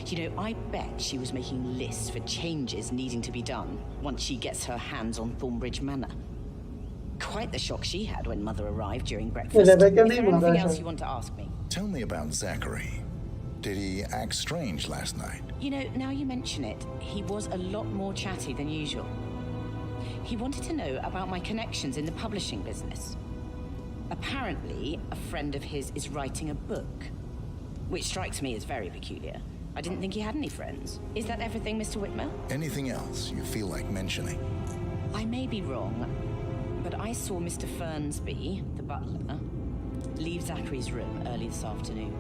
You know, I bet she was making lists for changes needing to be done once she gets her hands on Thornbridge Manor. Quite the shock she had when Mother arrived during breakfast. Is there anything else you want to ask me? Tell me about Zachary. Did he act strange last night? You know, now you mention it, he was a lot more chatty than usual. He wanted to know about my connections in the publishing business. Apparently, a friend of his is writing a book, which strikes me as very peculiar. I didn't think he had any friends. Is that everything, Mr. Whitmer? Anything else you feel like mentioning? I may be wrong, but I saw Mr. Fernsby, the butler, leave Zachary's room early this afternoon.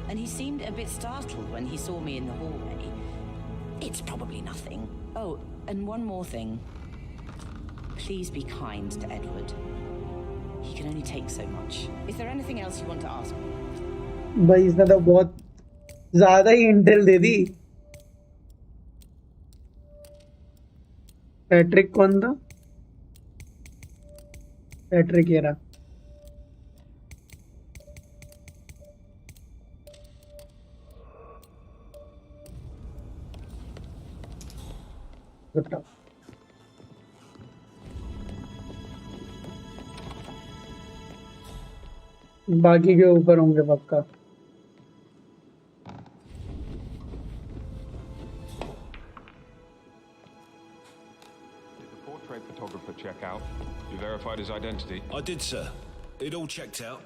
And he seemed a bit startled when he saw me in the hallway. It's probably nothing. Oh, and one more thing. Please be kind to Edward. He can only take so much. Is there anything else you want to ask me? भाई इसने तो बहुत ज़्यादा ही Intel दे दी. Patrick कौन था? Patrick ये रहा. बाकी के ऊपर होंगे पक्का. Photographer check out. You verified his identity? I did, sir. It all checked out.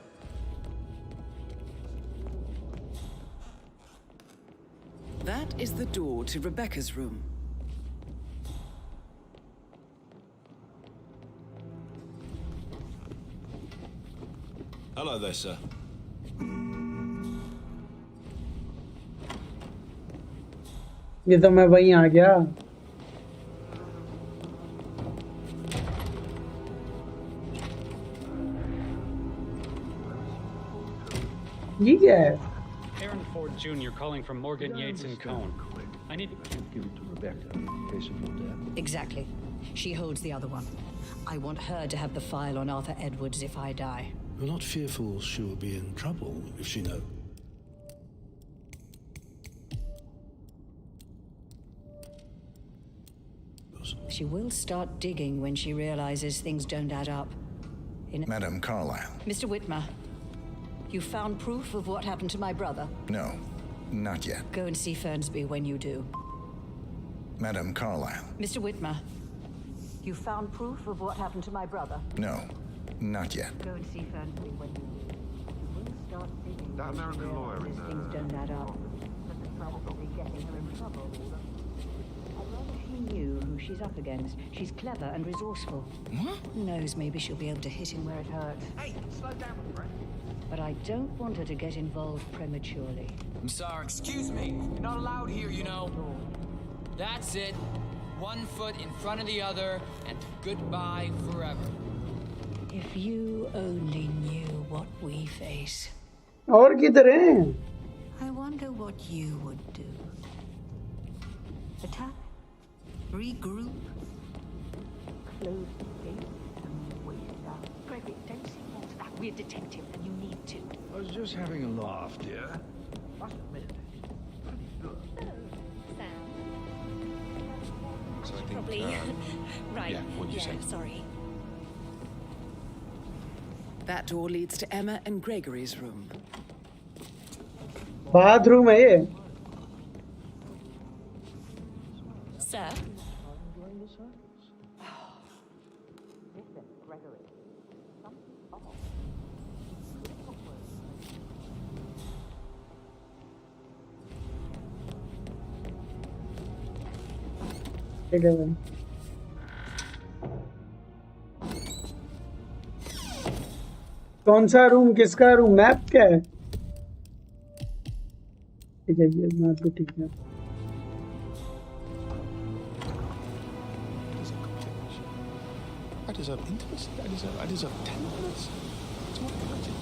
That is the door to Rebecca's room. Hello there, sir. ये तो मैं वहीं आ गया. ये क्या है? Aaron Ford Jr. calling from Morgan Yates and Cone. I need to give it to Rebecca in case of her death. Exactly. She holds the other one. I want her to have the file on Arthur Edwards if I die. You're not fearful she will be in trouble if she knows? She will start digging when she realizes things don't add up. Madam Carlyle. Mr. Whitmer, you found proof of what happened to my brother? No, not yet. Go and see Fernsby when you do. Madam Carlyle. Mr. Whitmer, you found proof of what happened to my brother? No, not yet. Go and see Fernsby when you do. You will start digging when she realizes things don't add up. But the probably getting her in trouble. I'd rather she knew who she's up against. She's clever and resourceful. Who knows, maybe she'll be able to hit him where it hurts. Hey, slow down, friend. But I don't want her to get involved prematurely. I'm sorry, excuse me. You're not allowed here, you know. That's it. One foot in front of the other, and goodbye forever. If you only knew what we face. और किधर हैं? I wonder what you would do. Attack Regroup. Close the gate and wait it out. Gregory, don't say more to that. We're detectives and you need to. I was just having a laugh, dear. Must admit, pretty good. So I think, Probably. Right. Yeah, what you say? Sorry. That door leads to Emma and Gregory's room. Bathroom है ये. Sir? Listen, Gregory. Something's off. ठीक है भाई. कौन सा room, किसका room, map क्या है? ठीक है, ये मैप भी ठीक है. I deserve intimacy. I deserve tenderness. It's what I did.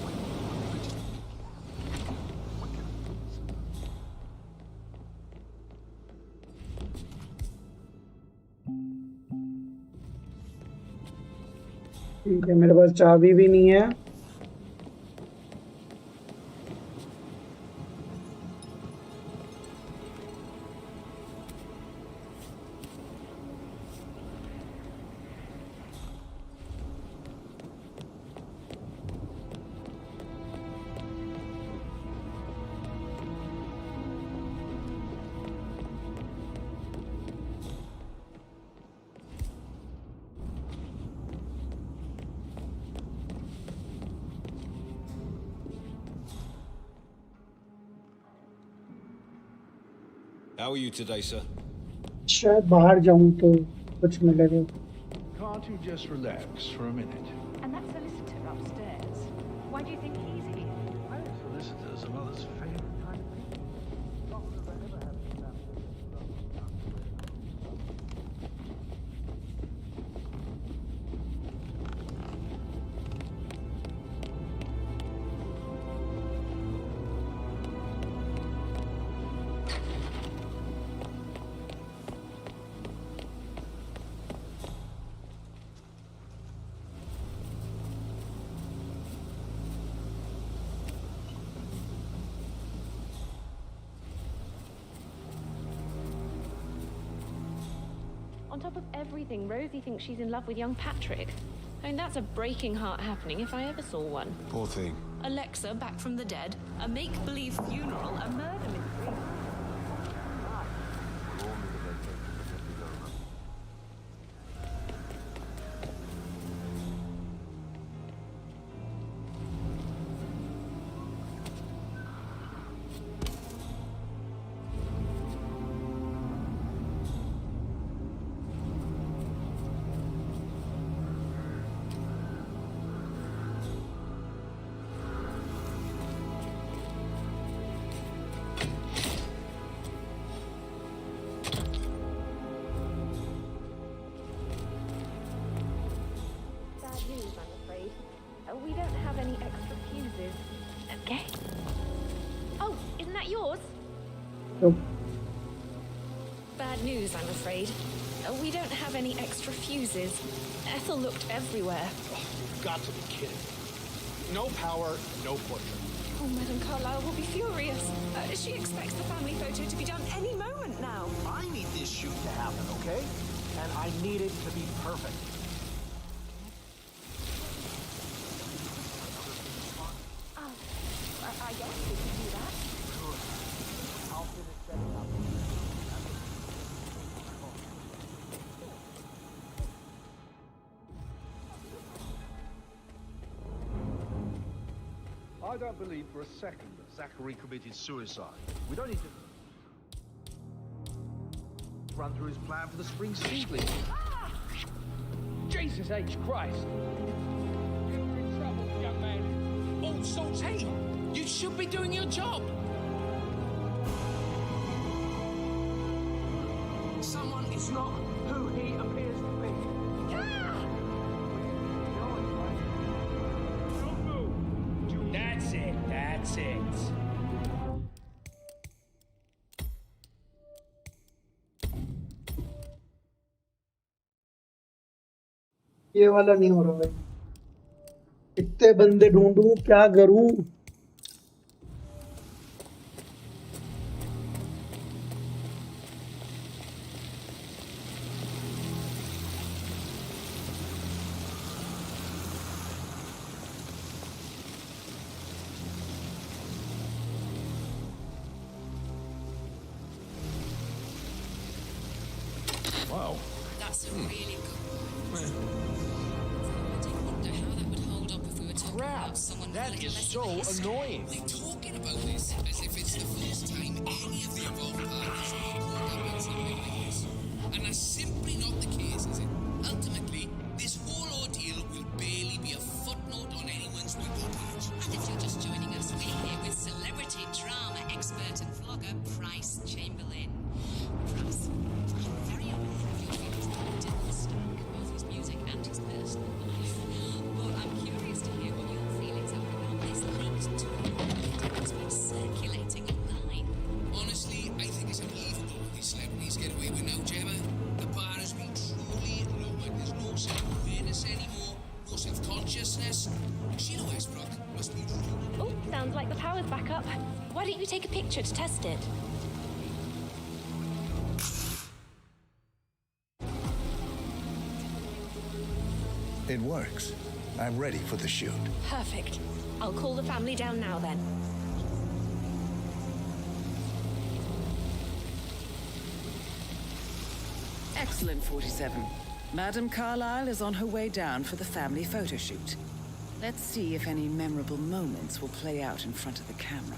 ठीक है, मेरे पास चाबी भी नहीं है. How are you today, sir? शायद बाहर जाऊं तो कुछ मिलेगा. Can't you just relax for a minute? And that solicitor upstairs. Why do you think he's here? Solicitors are mother's favorite kind of people. On top of everything, Rosie thinks she's in love with young Patrick. I mean, that's a breaking heart happening if I ever saw one. Poor thing. Alexa back from the dead, a make-believe funeral, a murder mystery. We don't have any extra fuses. Okay. Oh, isn't that yours? Nope. Bad news, I'm afraid. We don't have any extra fuses. Ethel looked everywhere. You've got to be kidding. No power, no portrait. Oh, Madame Carlyle will be furious. She expects the family photo to be done any moment now. I need this shoot to happen, okay? And I need it to be perfect. I guess we can do that. Good. I'll finish setting up. I don't believe for a second that Zachary committed suicide. We don't need to run through his plan for the spring seedling. Ah! Jesus H. Christ! You're in trouble, young man. Oh, so Tate, you should be doing your job. Someone is not who he appears to be. Don't move. That's it. That's it. ये वाला नहीं हो रहा भाई, इतने बंदे ढूंढूं क्या करूं? Wow. That's a really good point. I do wonder how that would hold up if we were talking about someone with a little less of a history. They're talking about this as if it's the first time any of the involved parties have called up on something like this. And that's simply not the case, is it? Ultimately, this whole ordeal will barely be a footnote on anyone's wiki page. And if you're just joining us, we're here with celebrity drama expert and vlogger Bryce Chamberlain. Bryce, I'm very aware of your feelings about Dylan Stark, both his music and his personal life. But I'm curious to hear what your feelings are around this leaked tour that's been circulating online. Honestly, I think it's unbelievable what these celebrities get away with now, Gemma. The bar has been truly lowered. There's no self-awareness anymore, no self-consciousness. Sheila Westbrook must be rude. Oh, sounds like the power's back up. Why don't you take a picture to test it? It works. I'm ready for the shoot. Perfect. I'll call the family down now then. Excellent, 47. Madame Carlyle is on her way down for the family photo shoot. Let's see if any memorable moments will play out in front of the camera.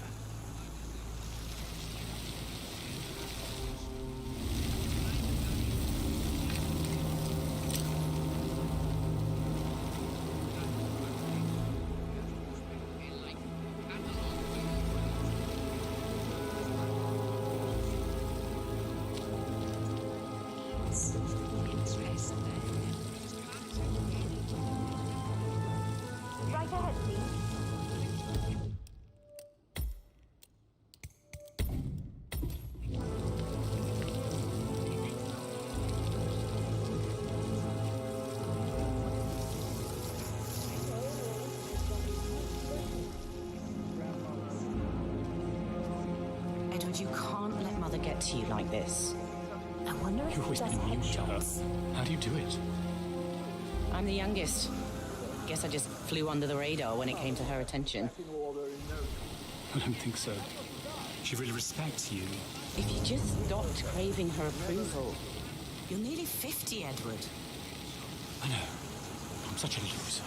Right ahead, please. Edward, you can't let Mother get to you like this. I wonder if You've always been immune to her. How do you do it? I'm the youngest. Guess I just flew under the radar when it came to her attention. I don't think so. She really respects you. If you just stopped craving her approval. You're nearly 50, Edward. I know. I'm such a loser.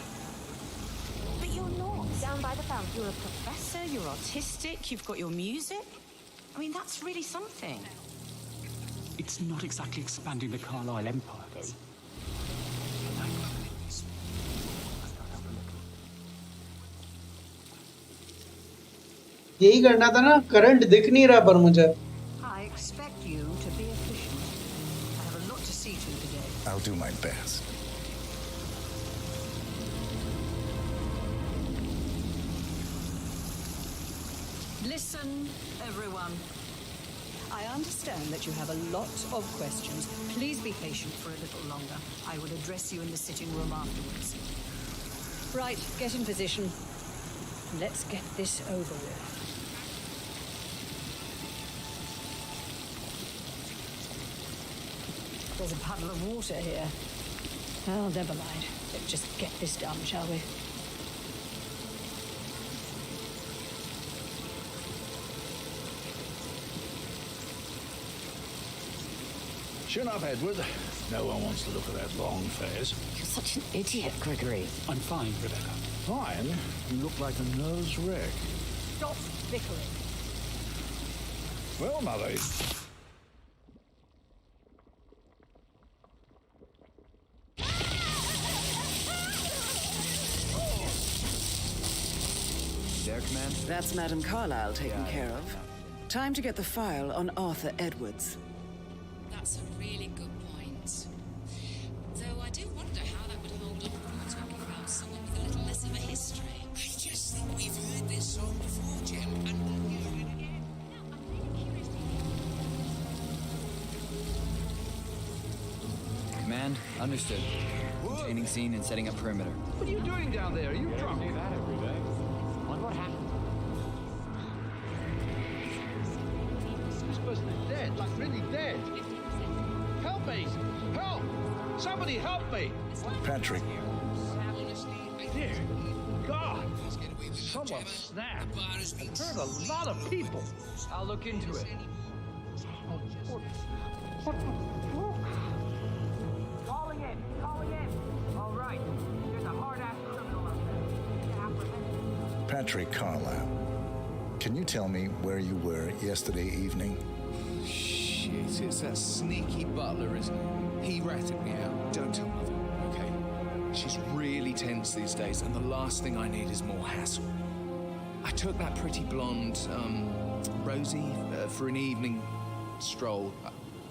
But you're not. Down by the fountain. You're a professor, you're artistic, you've got your music. I mean, that's really something. It's not exactly expanding the Carlyle Empire, though. यही करना था ना, current दिख नहीं रहा पर मुझे. I expect you to be efficient. I have a lot to see to today. I'll do my best. Listen, everyone. I understand that you have a lot of questions. Please be patient for a little longer. I will address you in the sitting room afterwards. Right, get in position. Let's get this over with. There's a puddle of water here. Oh, never mind. Let's just get this done, shall we? Chin up, Edward. No one wants to look at that long face. You're such an idiot, Gregory. I'm fine, Rebecca. Fine? You look like a nervous wreck. Stop bickering. Well, Mother. Their command? That's Madame Carlyle taken care of. Time to get the file on Arthur Edwards. That's a really good point. Though I do wonder how that would hold up if we were talking about someone with a little less of a history. I just think we've heard this song before, Jim, and we'll hear it again. Command, understood. Whoa! Chaining scene and setting up perimeter. What are you doing down there? Are you drunk? Do that every day. What happened? This person is dead, like really dead. Help me! Help! Somebody help me! Patrick. Dear God! Someone snapped. It hurt a lot of people. I'll look into it. What the fuck? Calling in. All right. There's a hard-ass criminal out there. Patrick Carlisle. Can you tell me where you were yesterday evening? Shit, it's that sneaky butler, isn't it? He ratted me out. Don't tell Mother, okay? She's really tense these days, and the last thing I need is more hassle. I took that pretty blonde, Rosie, for an evening stroll.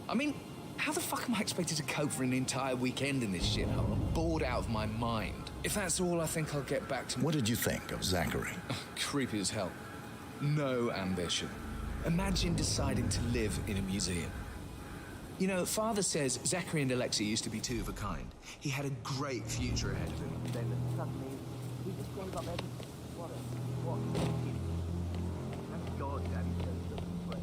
I mean, how the fuck am I expected to cope for an entire weekend in this shithole? I'm bored out of my mind. If that's all, I think I'll get back to... What did you think of Zachary? Creepy as hell. No ambition. Imagine deciding to live in a museum. You know, Father says Zachary and Alexei used to be two of a kind. He had a great future ahead of him. Then suddenly, he just gave up everything. What? Thank God Daddy says he doesn't pray.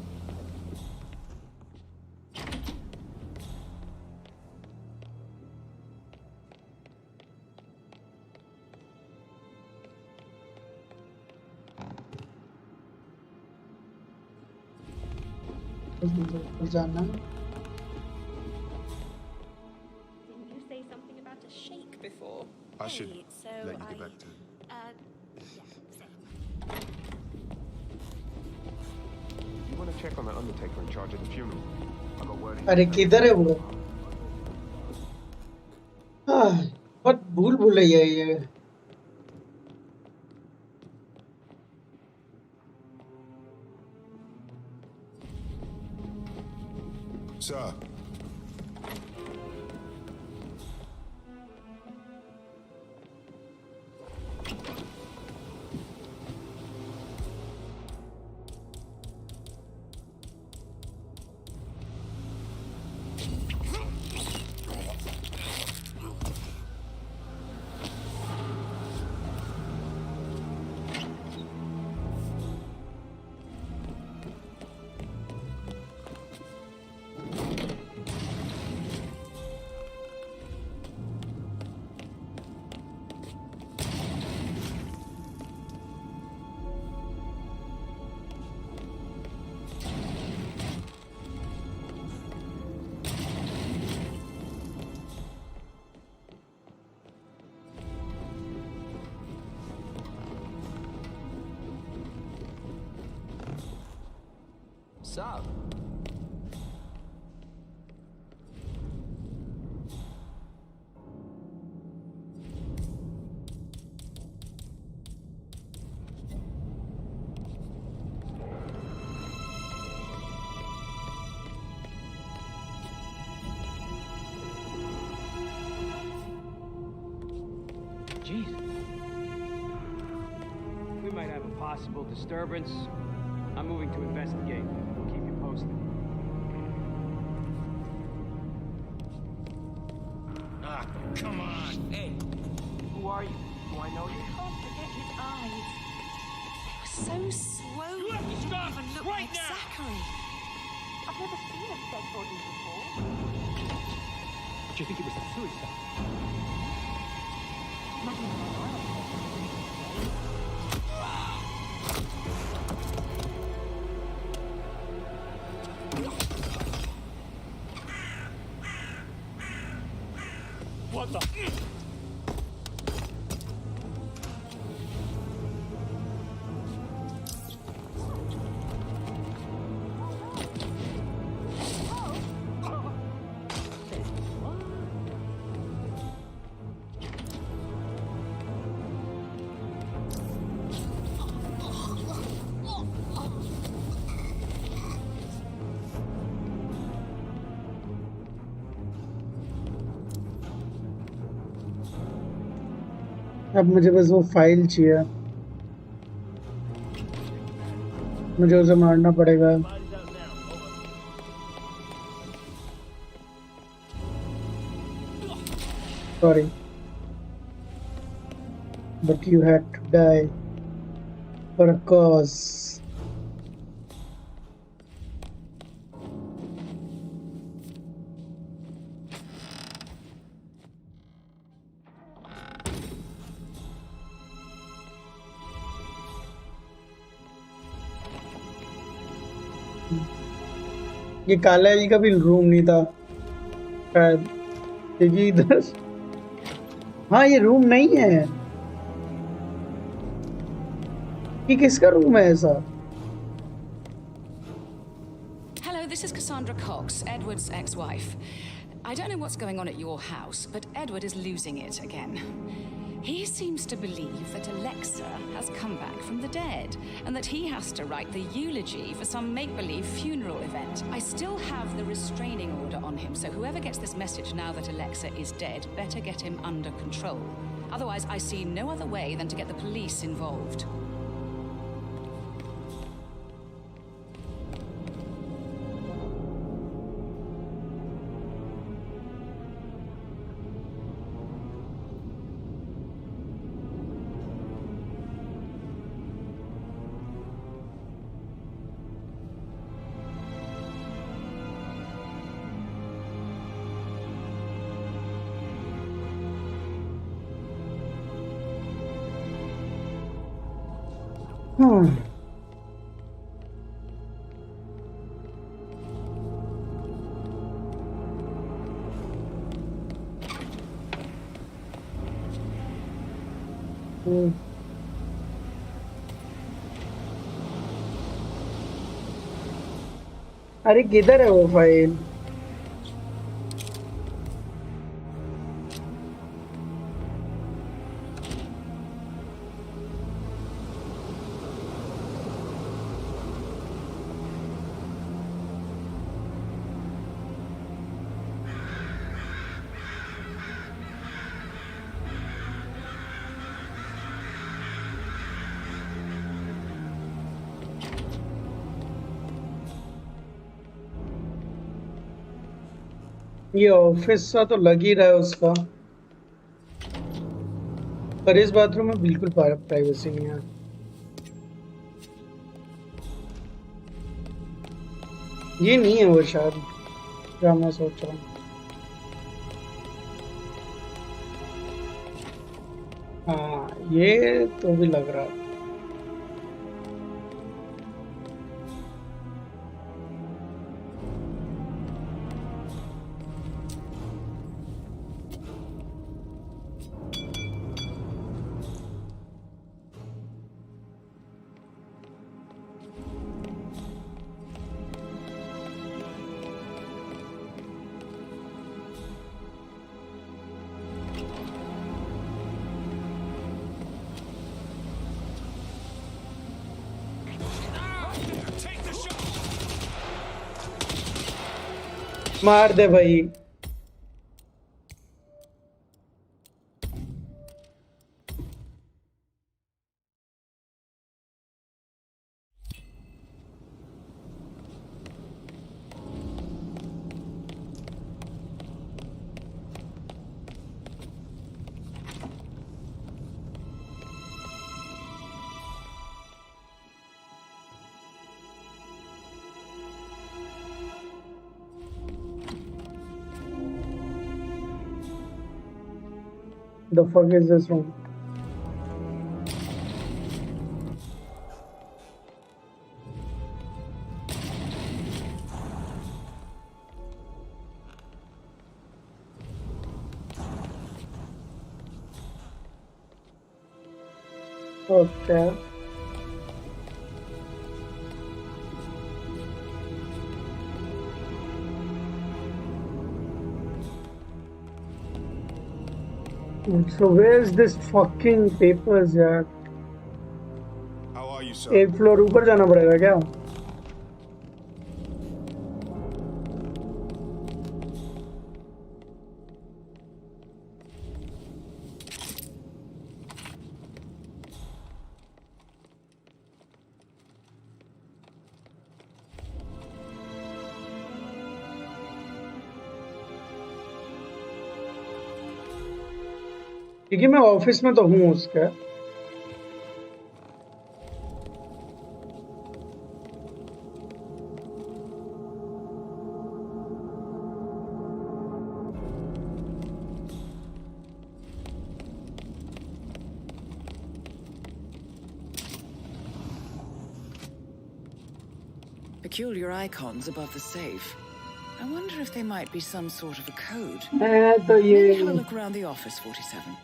जाना Didn't you say something about a shake before? I should Hey, so let you get back to it. You want to check on the undertaker in charge of the funeral? I got word. अरे किधर है वो? बहुत भूल भुलैया है ये. Sir. Sup? Jeez. We might have a possible disturbance. I'm moving to investigate. We'll keep you posted. Ah, come on. Hey, who are you? Do I know you? Can't forget his eyes. They were so swollen. You have to He stop didn't even look right like now. Zachary. I've never seen a dead body before. But you think it was a suicide? What the? अब मुझे बस वो file चाहिए. मुझे उसे मारना पड़ेगा. Sorry. but you had to die for a cause. ये काला जी का भी रूम नहीं था शायद, क्योंकि इधर हाँ ये रूम नहीं है। ये किसका रूम है ऐसा? Hello, this is Cassandra Cox, Edward's ex-wife. I don't know what's going on at your house, but Edward is losing it again. He seems to believe that Alexa has come back from the dead, and that he has to write the eulogy for some make-believe funeral event. I still have the restraining order on him, so whoever gets this message now that Alexa is dead better get him under control. Otherwise, I see no other way than to get the police involved. अरे किधर है वो file? ये office सा तो लग ही रहा है उसका, पर इस बाथरूम में बिल्कुल प्राइवेसी नहीं है। ये नहीं है वो शायद, क्या मैं सोच रहा हूँ। हाँ ये तो भी लग रहा है। मार दे भाई। The fuck is this one? Okay. So where's this fucking papers यार? How are you, sir? एक फ्लोर ऊपर जाना पड़ेगा क्या? क्योंकि मैं ऑफिस में तो हूँ उसका। Peculiar icons above the safe. I wonder if they might be some sort of a code. तो Maybe have a ये look around the office, 47.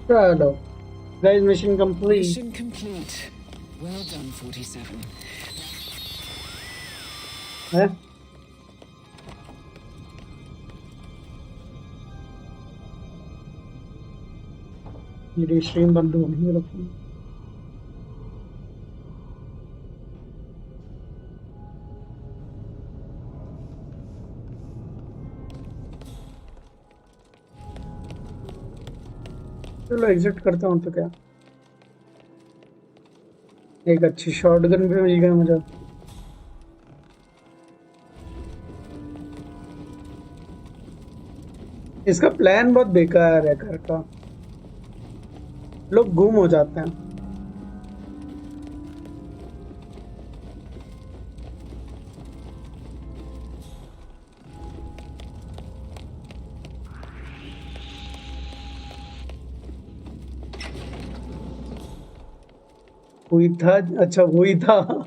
चलो guys, mission complete. Mission complete. Well done, 47. है मेरी stream बंद हो गई मेरा phone चलो एग्जिट करता हूँ तो क्या एक अच्छी शॉटगन भी मिल गया मुझे इसका प्लान बहुत बेकार है घर का लोग गुम हो जाते हैं वही था अच्छा वही था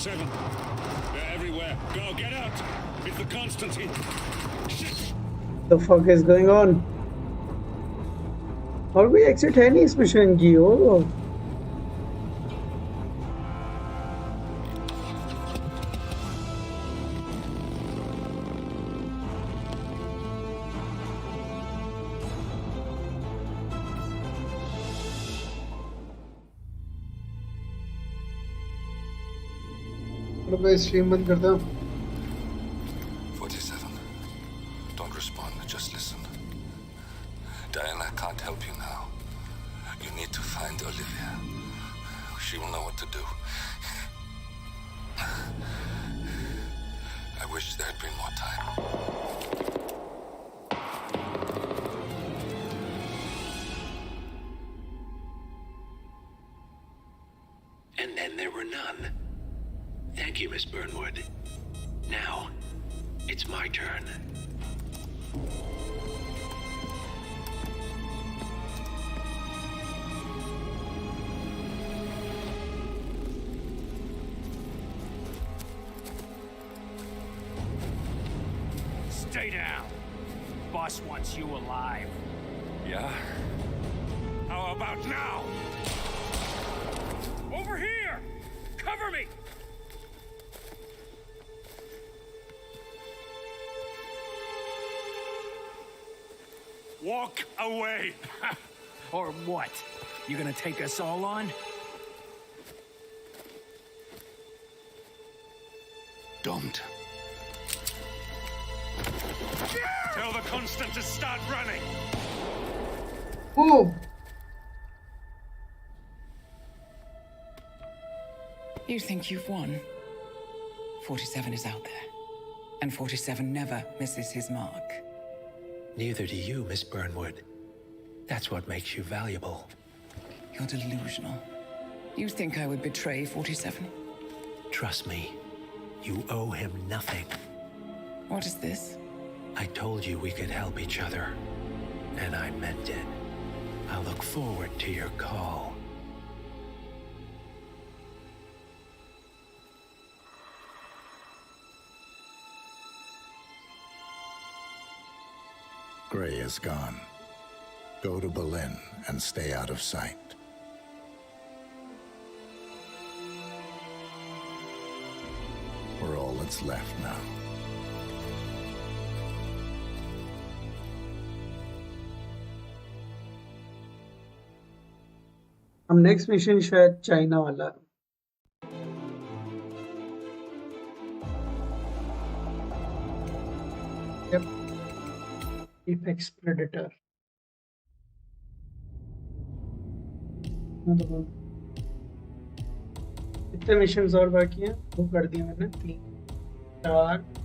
They're everywhere. Go, get out! It's the Constantine. Shit! The fuck is going on? और कोई एक्सिट है नहीं इस मिशन की हो स्ट्रीम बंद करता हूँ 47. Don't respond, just listen. Diana can't help you now. You need to find Olivia. She will know what to do. I wish there had been more time. And then there were none. Thank you, Miss Burnwood. Now, it's my turn. Stay down. Boss wants you alive. Yeah? How about now? Over here! Cover me! Walk away! Or what? You gonna take us all on? Don't. Tell the Constant to start running! Oh! You think you've won? 47 is out there. And 47 never misses his mark. Neither do you, Miss Burnwood. That's what makes you valuable. You're delusional. You think I would betray 47? Trust me, you owe him nothing. What is this? I told you we could help each other, and I meant it. I look forward to your call. Gray is gone. Go to Berlin and stay out of sight. We're all that's left now. हम next mission शायद China वाला Yep. Apex Predator. कितने missions और बाकी हैं? वो कर दिए मैंने 3 4